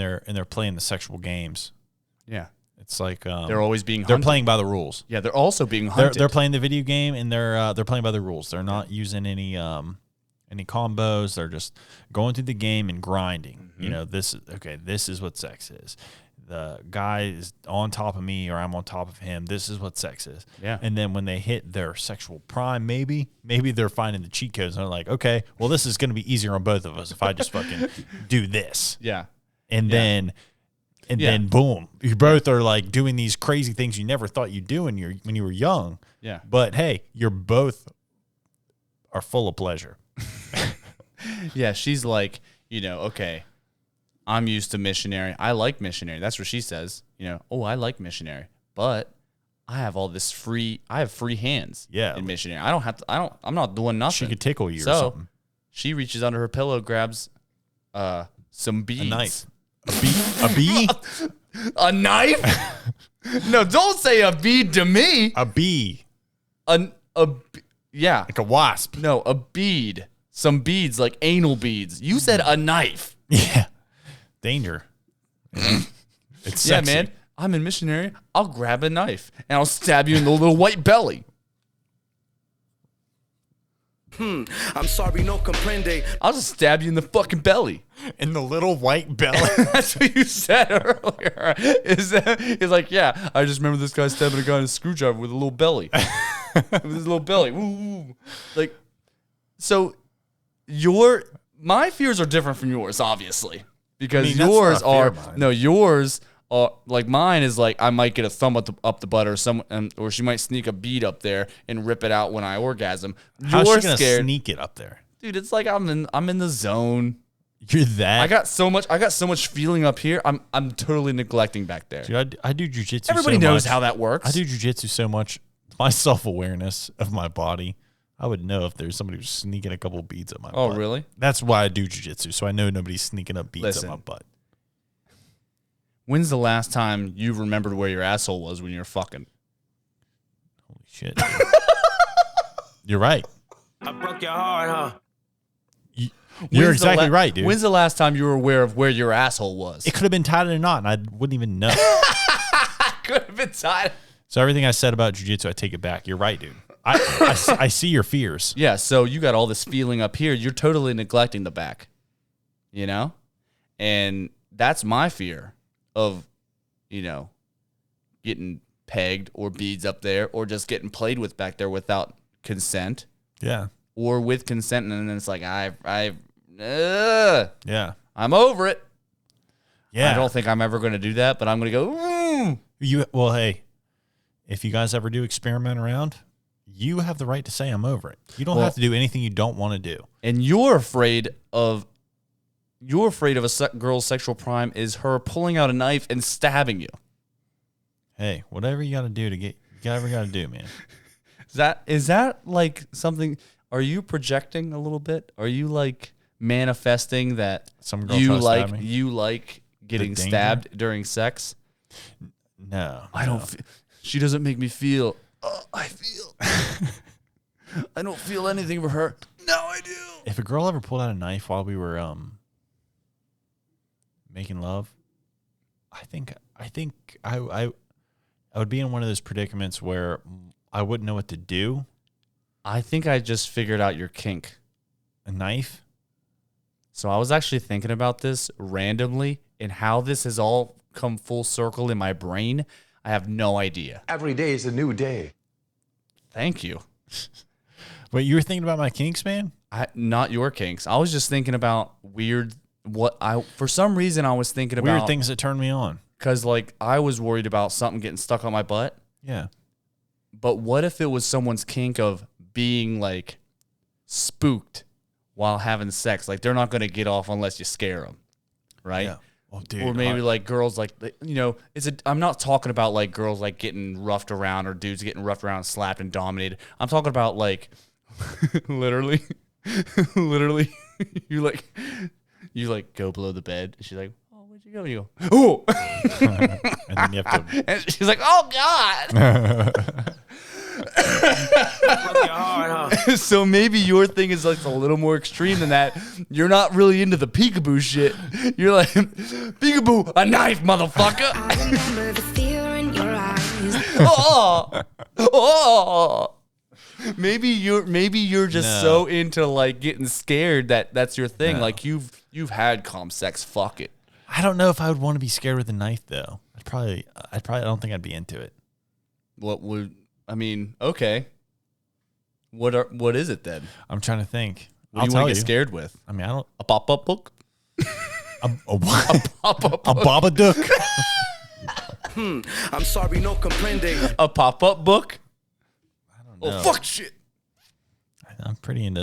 they're playing the sexual games. yeah. It's like They're always being they're hunted. playing by the rules. Yeah, they're also being They're hunted. playing the video game and they're playing by the rules. They're not using any combos. They're just going through the game and grinding. Mm-hmm. This is what sex is. The guy is on top of me or I'm on top of him. This is what sex is. Yeah. And then when they hit their sexual prime, maybe they're finding the cheat codes and they're like, okay, well, this is going to be easier on both of us if I just fucking do this. Yeah. And Yeah. then boom, you both are like doing these crazy things you never thought you'd do when you were young. Yeah. But hey, you're both are full of pleasure. Yeah, she's like, okay, I'm used to missionary. I like missionary. That's what she says. Oh, I like missionary, but I have free hands. Yeah. In missionary, I'm not doing nothing. She could tickle you or So something. she reaches under her pillow, grabs some beads. A knife. A bee? A knife? No, don't say a bead to me. A bee. Yeah. Like a wasp. No, a bead. Some beads, like anal beads. You said a knife. Yeah. Danger. It's Yeah, sexy. man. I'm in missionary. I'll grab a knife and I'll stab you in the little white belly. I'm sorry, no comprende. I'll just stab you in the fucking belly. In the little white belly. That's what you said earlier. It's like, yeah, I just remember this guy stabbing a guy in a screwdriver with a little belly. With his little belly. Ooh. Like, so my fears are different from yours, obviously. Because I mean, that's yours not fair, are, mine. no, yours are, like mine is like, I might get a thumb up the butt or she might sneak a bead up there and rip it out when I orgasm. How's You're she gonna scared. sneak it up there? Dude, it's like I'm in the zone. You're that. I got so much feeling up here. I'm totally neglecting back there. Dude, I do jujitsu. Everybody so knows much. how that works. I do jujitsu so much. My self-awareness of my body, I would know if there's somebody who's sneaking a couple beads up my butt. Oh, really? That's why I do jujitsu, so I know nobody's sneaking up beads Listen. up my butt. When's the last time you remembered where your asshole was when you were fucking? Holy shit. You're right. I broke your heart, huh? You're exactly right, dude. When's the last time you were aware of where your asshole was? It could have been tied in a knot, and I wouldn't even know. Could have been tied. So everything I said about jiu-jitsu, I take it back. You're right, dude. I see your fears. Yeah, so you got all this feeling up here. You're totally neglecting the back, you know? And that's my fear of, getting pegged or beads up there or just getting played with back there without consent. Yeah. Or with consent, and then it's like, Yeah. I'm over it. Yeah. I don't think I'm ever going to do that, but I'm going to go, Well, hey, if you guys ever do experiment around, you have the right to say I'm over it. You don't have to do anything you don't want to do. And you're afraid of a girl's sexual prime is her pulling out a knife and stabbing you. Hey, whatever you got to do whatever you got to do, man. Is that like something? Are you projecting a little bit? Are you like manifesting that Some girl tries to stab me? you like getting danger? stabbed during sex? No. I don't. She doesn't make me feel. I feel. I don't feel anything for her. No, I do. If a girl ever pulled out a knife while we were making love, I think I would be in one of those predicaments where I wouldn't know what to do. I think I just figured out your kink. A knife? So I was actually thinking about this randomly and how this has all come full circle in my brain. I have no idea. Every day is a new day. Thank you. Wait, you were thinking about my kinks, man? Not your kinks. I was just thinking about for some reason I was thinking about Weird things that turn me on. because like I was worried about something getting stuck on my butt. Yeah. But what if it was someone's kink of being like spooked while having sex? Like they're not going to get off unless you scare them, right? Yeah. Well, dude, Or maybe like girls like, I'm not talking about like girls like getting roughed around or dudes getting roughed around, slapped and dominated. I'm talking about like literally you like go below the bed. She's like, oh, where'd you go? You go, oh. and then you have to. And she's like, oh God. Broke your heart, huh? So maybe your thing is like a little more extreme than that. You're not really into the peekaboo shit. You're like, peekaboo, a knife, motherfucker. I remember the fear in your eyes. Oh. Maybe you're just No. so into like getting scared that's your thing. No. Like you've had calm sex. Fuck it. I don't know if I would want to be scared with a knife, though. I don't think I'd be into it. Okay. What is it then? I'm trying to think. What do you want to get scared with? I mean, I don't. A pop-up book? A what? Pop-up A book. Babadook? I'm sorry, no comprending. A pop-up book? I don't Oh know. fuck shit. I'm pretty into.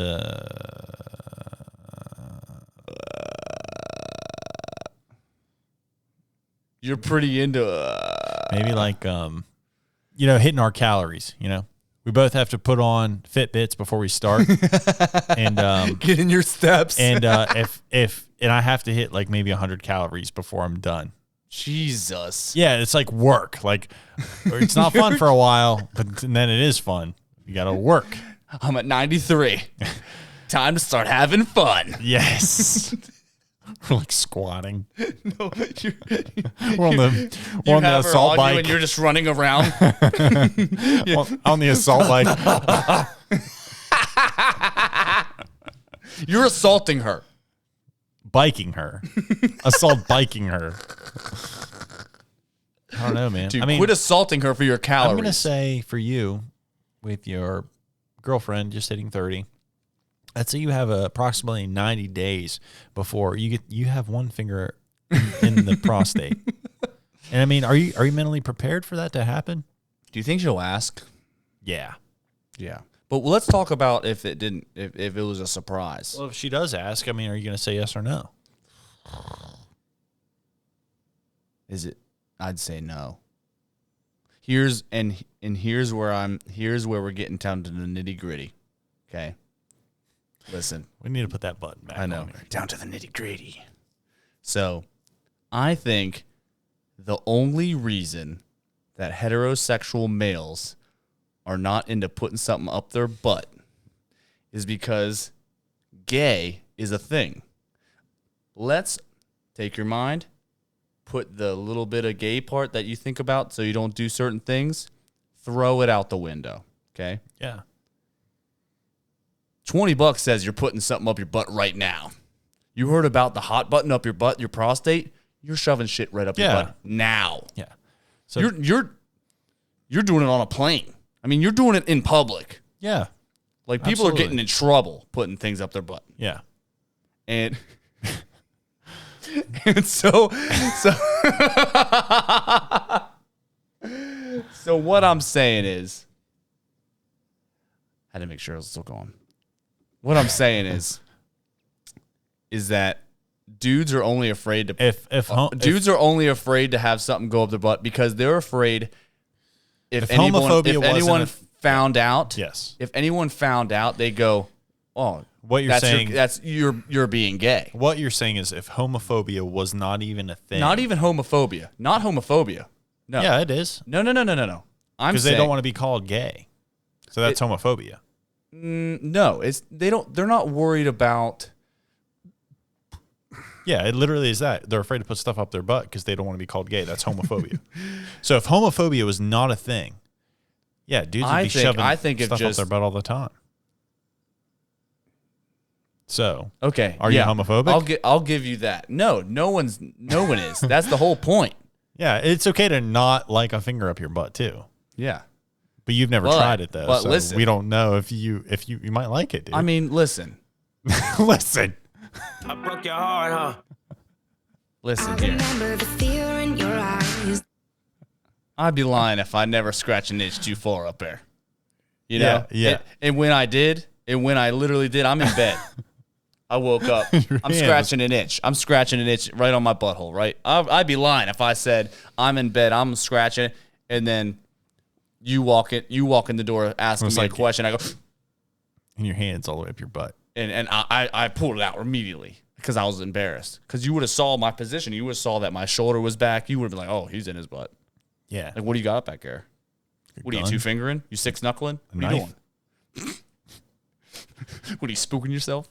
You're pretty into Maybe like hitting our calories. We both have to put on Fitbits before we start, and getting your steps. and if I have to hit like maybe 100 calories before I'm done. Jesus. Yeah, it's like work. Like it's not fun for a while, but then it is fun. You got to work. I'm at 93. Time to start having fun. Yes. We're like squatting. No, We're on the you on the have her assault on bike. you and you're just running around. on the assault bike. You're assaulting her. Biking her. Assault biking her. I don't know, man. Dude, I mean, quit assaulting her for your calories. I'm going to say for you, with your girlfriend just hitting 30, I'd say you have approximately 90 days before you have one finger in the prostate. And I mean, are you mentally prepared for that to happen? Do you think she'll ask? Yeah. Yeah. But let's talk about if it didn't, if it was a surprise. Well, if she does ask, I mean, are you going to say yes or no? Is it? I'd say no. Here's where we're getting down to the nitty gritty. Okay. Listen. We need to put that button back. I know. on here. Down to the nitty gritty. So, I think the only reason that heterosexual males are not into putting something up their butt is because gay is a thing. Let's take your mind, put the little bit of gay part that you think about so you don't do certain things, throw it out the window, okay? Yeah. $20 says you're putting something up your butt right now. You heard about the hot button up your butt, your prostate? You're shoving shit right up your butt now. Yeah. So You're doing it on a plane. I mean, you're doing it in public. yeah. Like people Absolutely. are getting in trouble putting things up their butt. Yeah. And and so what I'm saying is, I had to make sure I was still going. What I'm saying is that dudes are only afraid to dudes are only afraid to have something go up their butt because they're afraid if anyone found out. Yes. If anyone found out, they go, "Oh, What you're saying you're being gay." What you're saying is if homophobia was not even a thing. Not even homophobia. Not homophobia. No. Yeah, it is. No. I'm Because saying they don't want to be called gay. So that's homophobia. no. They're not worried about. Yeah, it literally is that. They're afraid to put stuff up their butt because they don't want to be called gay. That's homophobia. So if homophobia was not a thing, yeah, dudes would be shoving stuff up their butt all the time. So Okay. Are you homophobic? I'll give you that. No one is. That's the whole point. Yeah, it's okay to not like a finger up your butt too. Yeah. But you've never tried it though. But so listen, we don't know if you might like it, dude. I mean, listen. listen. I broke your heart, huh? Listen here. Remember the fear in your eyes. I'd be lying if I never scratched an itch too far up there. You know? Yeah. And when I did, and when I literally did, I'm in bed. I woke up. I'm scratching an itch. I'm scratching an itch right on my butthole, right? I'd be lying if I said I'm in bed, I'm scratching it, and then you walk in the door asking me a question. I go, And your hand's all the way up your butt. and I pulled it out immediately because I was embarrassed. Because you would have saw my position. You would have saw that my shoulder was back. You would have been like, oh, he's in his butt. Yeah. Like, what do you got up back there? What are you, gun? 2-fingering? You 6-knuckling? What are you doing? What are you spooking yourself?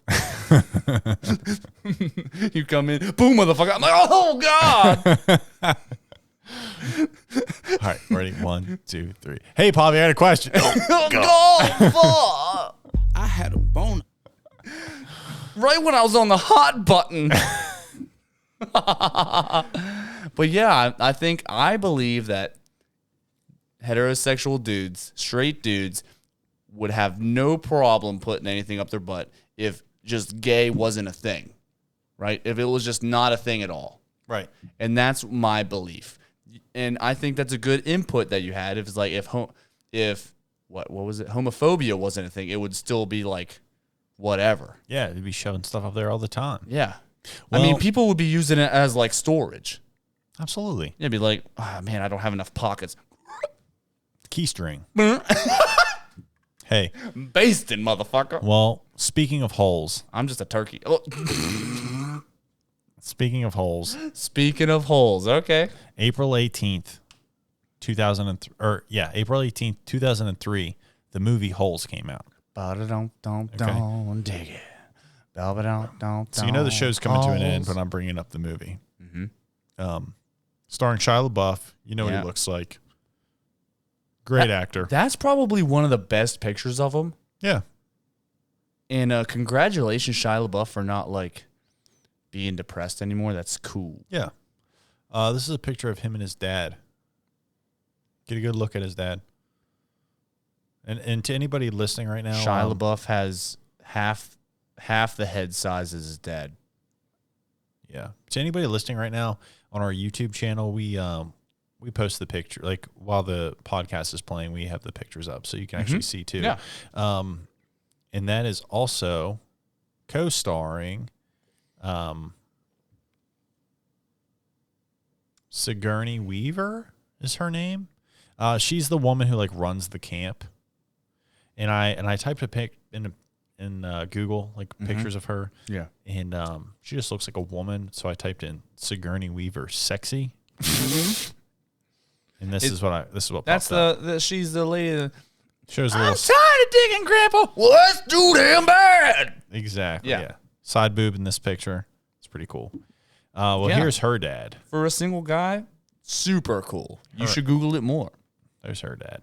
You come in, boom, motherfucker. I'm like, oh, God. All right, ready? 1, 2, 3. Hey, Poppy, I had a question. Oh, fuck. I had a boner. Right when I was on the hot button. But yeah, I believe that heterosexual dudes, straight dudes, would have no problem putting anything up their butt if just gay wasn't a thing, right? If it was just not a thing at all. Right. And that's my belief. And I think that's a good input that you had. If it's like, what was it? Homophobia wasn't a thing, it would still be like, whatever. Yeah, they'd be shoving stuff up there all the time. Yeah. Well, I mean, people would be using it as like storage. Absolutely. It'd be like, oh, man, I don't have enough pockets. Keystring. Hey. Basting, motherfucker. Well, speaking of holes. I'm just a turkey. Oh. Speaking of holes. Speaking of holes, okay. April 18th, 2003. April 18th, 2003, the movie Holes came out. Don't dig it. So you know the show's coming to an end when I'm bringing up the movie. Mm-hmm. Starring Shia LaBeouf. You know what he looks like. Great actor. That's probably one of the best pictures of him. Yeah. And congratulations, Shia LaBeouf, for not like being depressed anymore. That's cool. Yeah. This is a picture of him and his dad. Get a good look at his dad. And to anybody listening right now, Shia LaBeouf has half the head size as his dad. Yeah. To anybody listening right now on our YouTube channel, we post the picture, like while the podcast is playing, we have the pictures up so you can actually see too. Yeah. And that is also co-starring Sigourney Weaver is her name. She's the woman who like runs the camp. And I typed a pic in Google, like pictures of her. Yeah. And she just looks like a woman. So I typed in Sigourney Weaver sexy. And this is what that's popped up. She's the lady that shows a little. I'm tired of digging, Grandpa. Well, that's too damn bad. Exactly. Yeah. Yeah. Side boob in this picture. It's pretty cool. Yeah. Here's her dad. For a single guy, super cool. You should Google it more. There's her dad.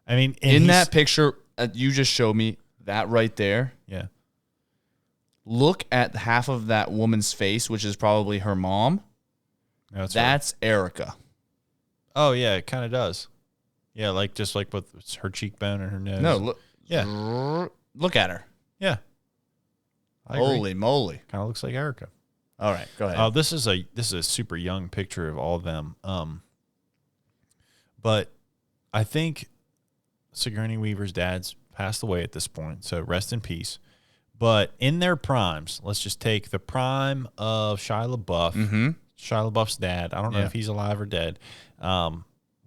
I mean, In that picture you just showed me, that right there, yeah. look at half of that woman's face, which is probably her mom. That's Erica. Oh, yeah, it kind of does. Yeah, like just like with her cheekbone and her nose. No, look. Yeah. Look at her. Yeah. Holy moly. Kind of looks like Erica. All right, go ahead. This is a super young picture of all of them. But I think Sigourney Weaver's dad's passed away at this point, so rest in peace. But in their primes, let's just take the prime of Shia LaBeouf. Mm-hmm. Shia LaBeouf's dad. I don't know if he's alive or dead.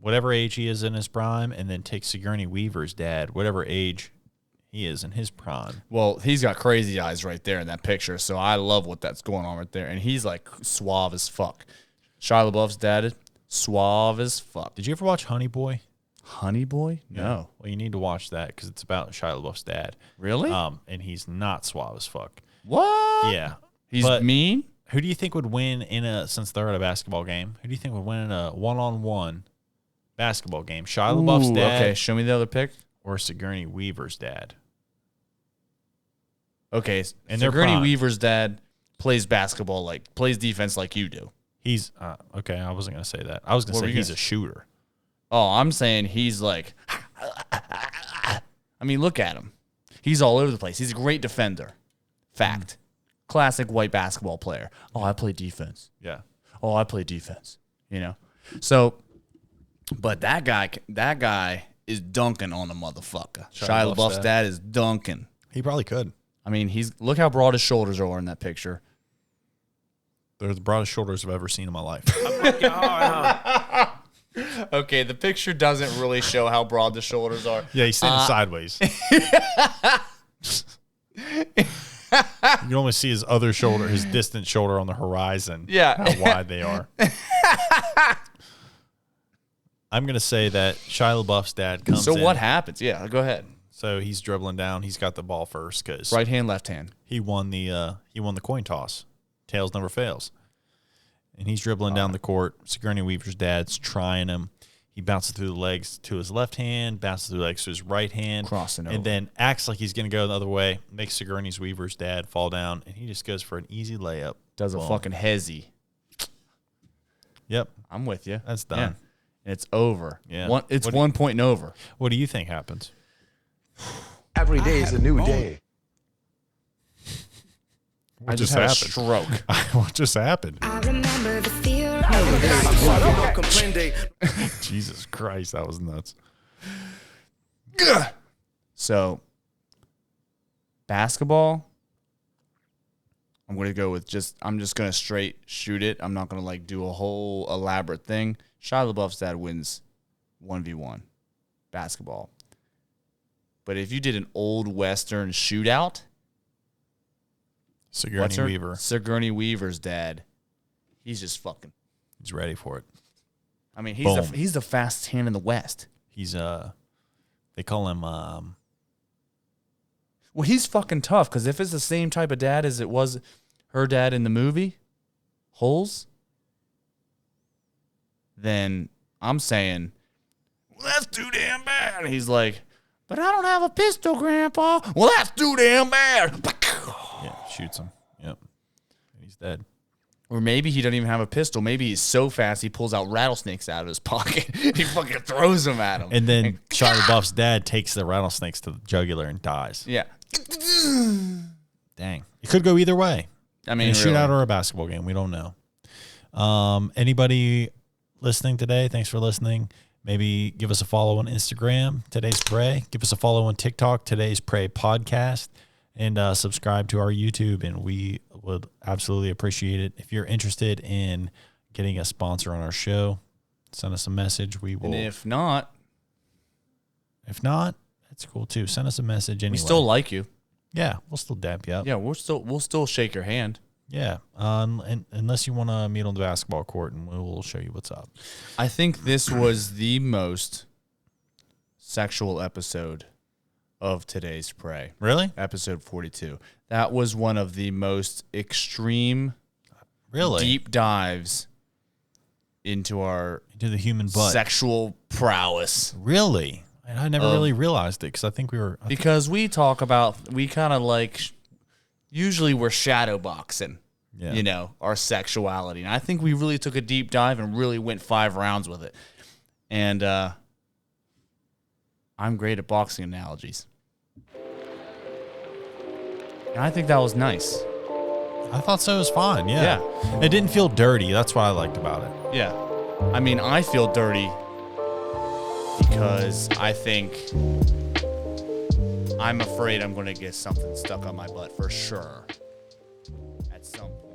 Whatever age he is in his prime, and then take Sigourney Weaver's dad, whatever age he is in his prime. Well, he's got crazy eyes right there in that picture, so I love what that's going on right there. And he's like suave as fuck. Shia LaBeouf's dad, suave as fuck. Did you ever watch Honey Boy? Honey Boy? No. Well, you need to watch that because it's about Shia LaBeouf's dad. Really? And he's not suave as fuck. What? Yeah. He's But mean? Who do you think would win since they're at a basketball game, who do you think would win in a one-on-one basketball game? Shia LaBeouf's dad Okay, show me the other pic. or Sigourney Weaver's dad? Okay, And they're Sigourney prime. Weaver's dad plays basketball, plays defense like you do. He's okay. I wasn't gonna say that. I was gonna What say were you he's gonna- a shooter. Oh, I'm saying he's like, I mean, look at him. He's all over the place. He's a great defender. Fact. Classic white basketball player. Oh, I play defense. Yeah. Oh, I play defense. So, but that guy is dunking on a motherfucker. Shia LaBeouf's dad is dunking. He probably could. I mean, look how broad his shoulders are in that picture. They're the broadest shoulders I've ever seen in my life. Broke your heart, huh? Okay, the picture doesn't really show how broad the shoulders are. Yeah, he's standing sideways. You can only see his other shoulder, his distant shoulder on the horizon. Yeah. How wide they are. I'm going to say that Shia LaBeouf's dad comes in. So what happens? Yeah, go ahead. So he's dribbling down. He's got the ball first because Right hand, left hand. he won the coin toss. Tails never fails. And he's dribbling down the court. Sigourney Weaver's dad's trying him. He bounces through the legs to his left hand, bounces through the legs to his right hand. Crossing over. And then acts like he's going to go the other way, makes Sigourney Weaver's dad fall down, and he just goes for an easy layup. Does a Boom. fucking hezzy. Yep. I'm with you. That's done. Yeah. It's over. Yeah. It's What do 1 point and over. What do you think happens? Every day is a new day. I just had a stroke. What just happened? I remember the fear. Don't complain, they Jesus Christ, that was nuts. So, basketball, I'm going to go with I'm just going to straight shoot it. I'm not going to do a whole elaborate thing. Shia LaBeouf's dad wins 1v1 basketball. But if you did an old Western shootout, Sigourney Weaver's dad, he's just fucking. He's ready for it. I mean, Boom. he's the fastest hand in the West. He's they call him Well, he's fucking tough because if it's the same type of dad as it was her dad in the movie, Holes, then I'm saying, well, that's too damn bad. And he's like, but I don't have a pistol, Grandpa. Well, that's too damn bad. yeah, shoots him. Yep. And he's dead. Or maybe he doesn't even have a pistol. Maybe he's so fast he pulls out rattlesnakes out of his pocket. He fucking throws them at him. And then Shia LaBeouf's dad takes the rattlesnakes to the jugular and dies. Yeah. Dang. It could go either way. I mean, In a really. shootout or a basketball game. We don't know. Anybody listening today, thanks for listening. Maybe give us a follow on Instagram, Today's Pray. Give us a follow on TikTok, Today's Pray Podcast. And subscribe to our YouTube, and we would absolutely appreciate it. If you're interested in getting a sponsor on our show, send us a message. We will. And if not, that's cool too. Send us a message anyway. we still like you. Yeah, we'll still dap you up. Yeah, we'll still shake your hand. Yeah. And unless you want to meet on the basketball court, and we'll show you what's up. I think this was the most sexual episode of Today's Pray. Really? Episode 42. That was one of the most extreme, Really? deep dives into our Into the human butt. sexual prowess. Really? And I never really realized it because I think we were. Because we talk about, we kind of like, usually we're shadow boxing, Yeah. you know, our sexuality. And I think we really took a deep dive and really went 5 rounds with it. And I'm great at boxing analogies. And I think that was nice. I thought so. It was fine. Yeah. It didn't feel dirty. That's what I liked about it. Yeah. I mean, I feel dirty because I think I'm afraid I'm going to get something stuck on my butt for sure at some point.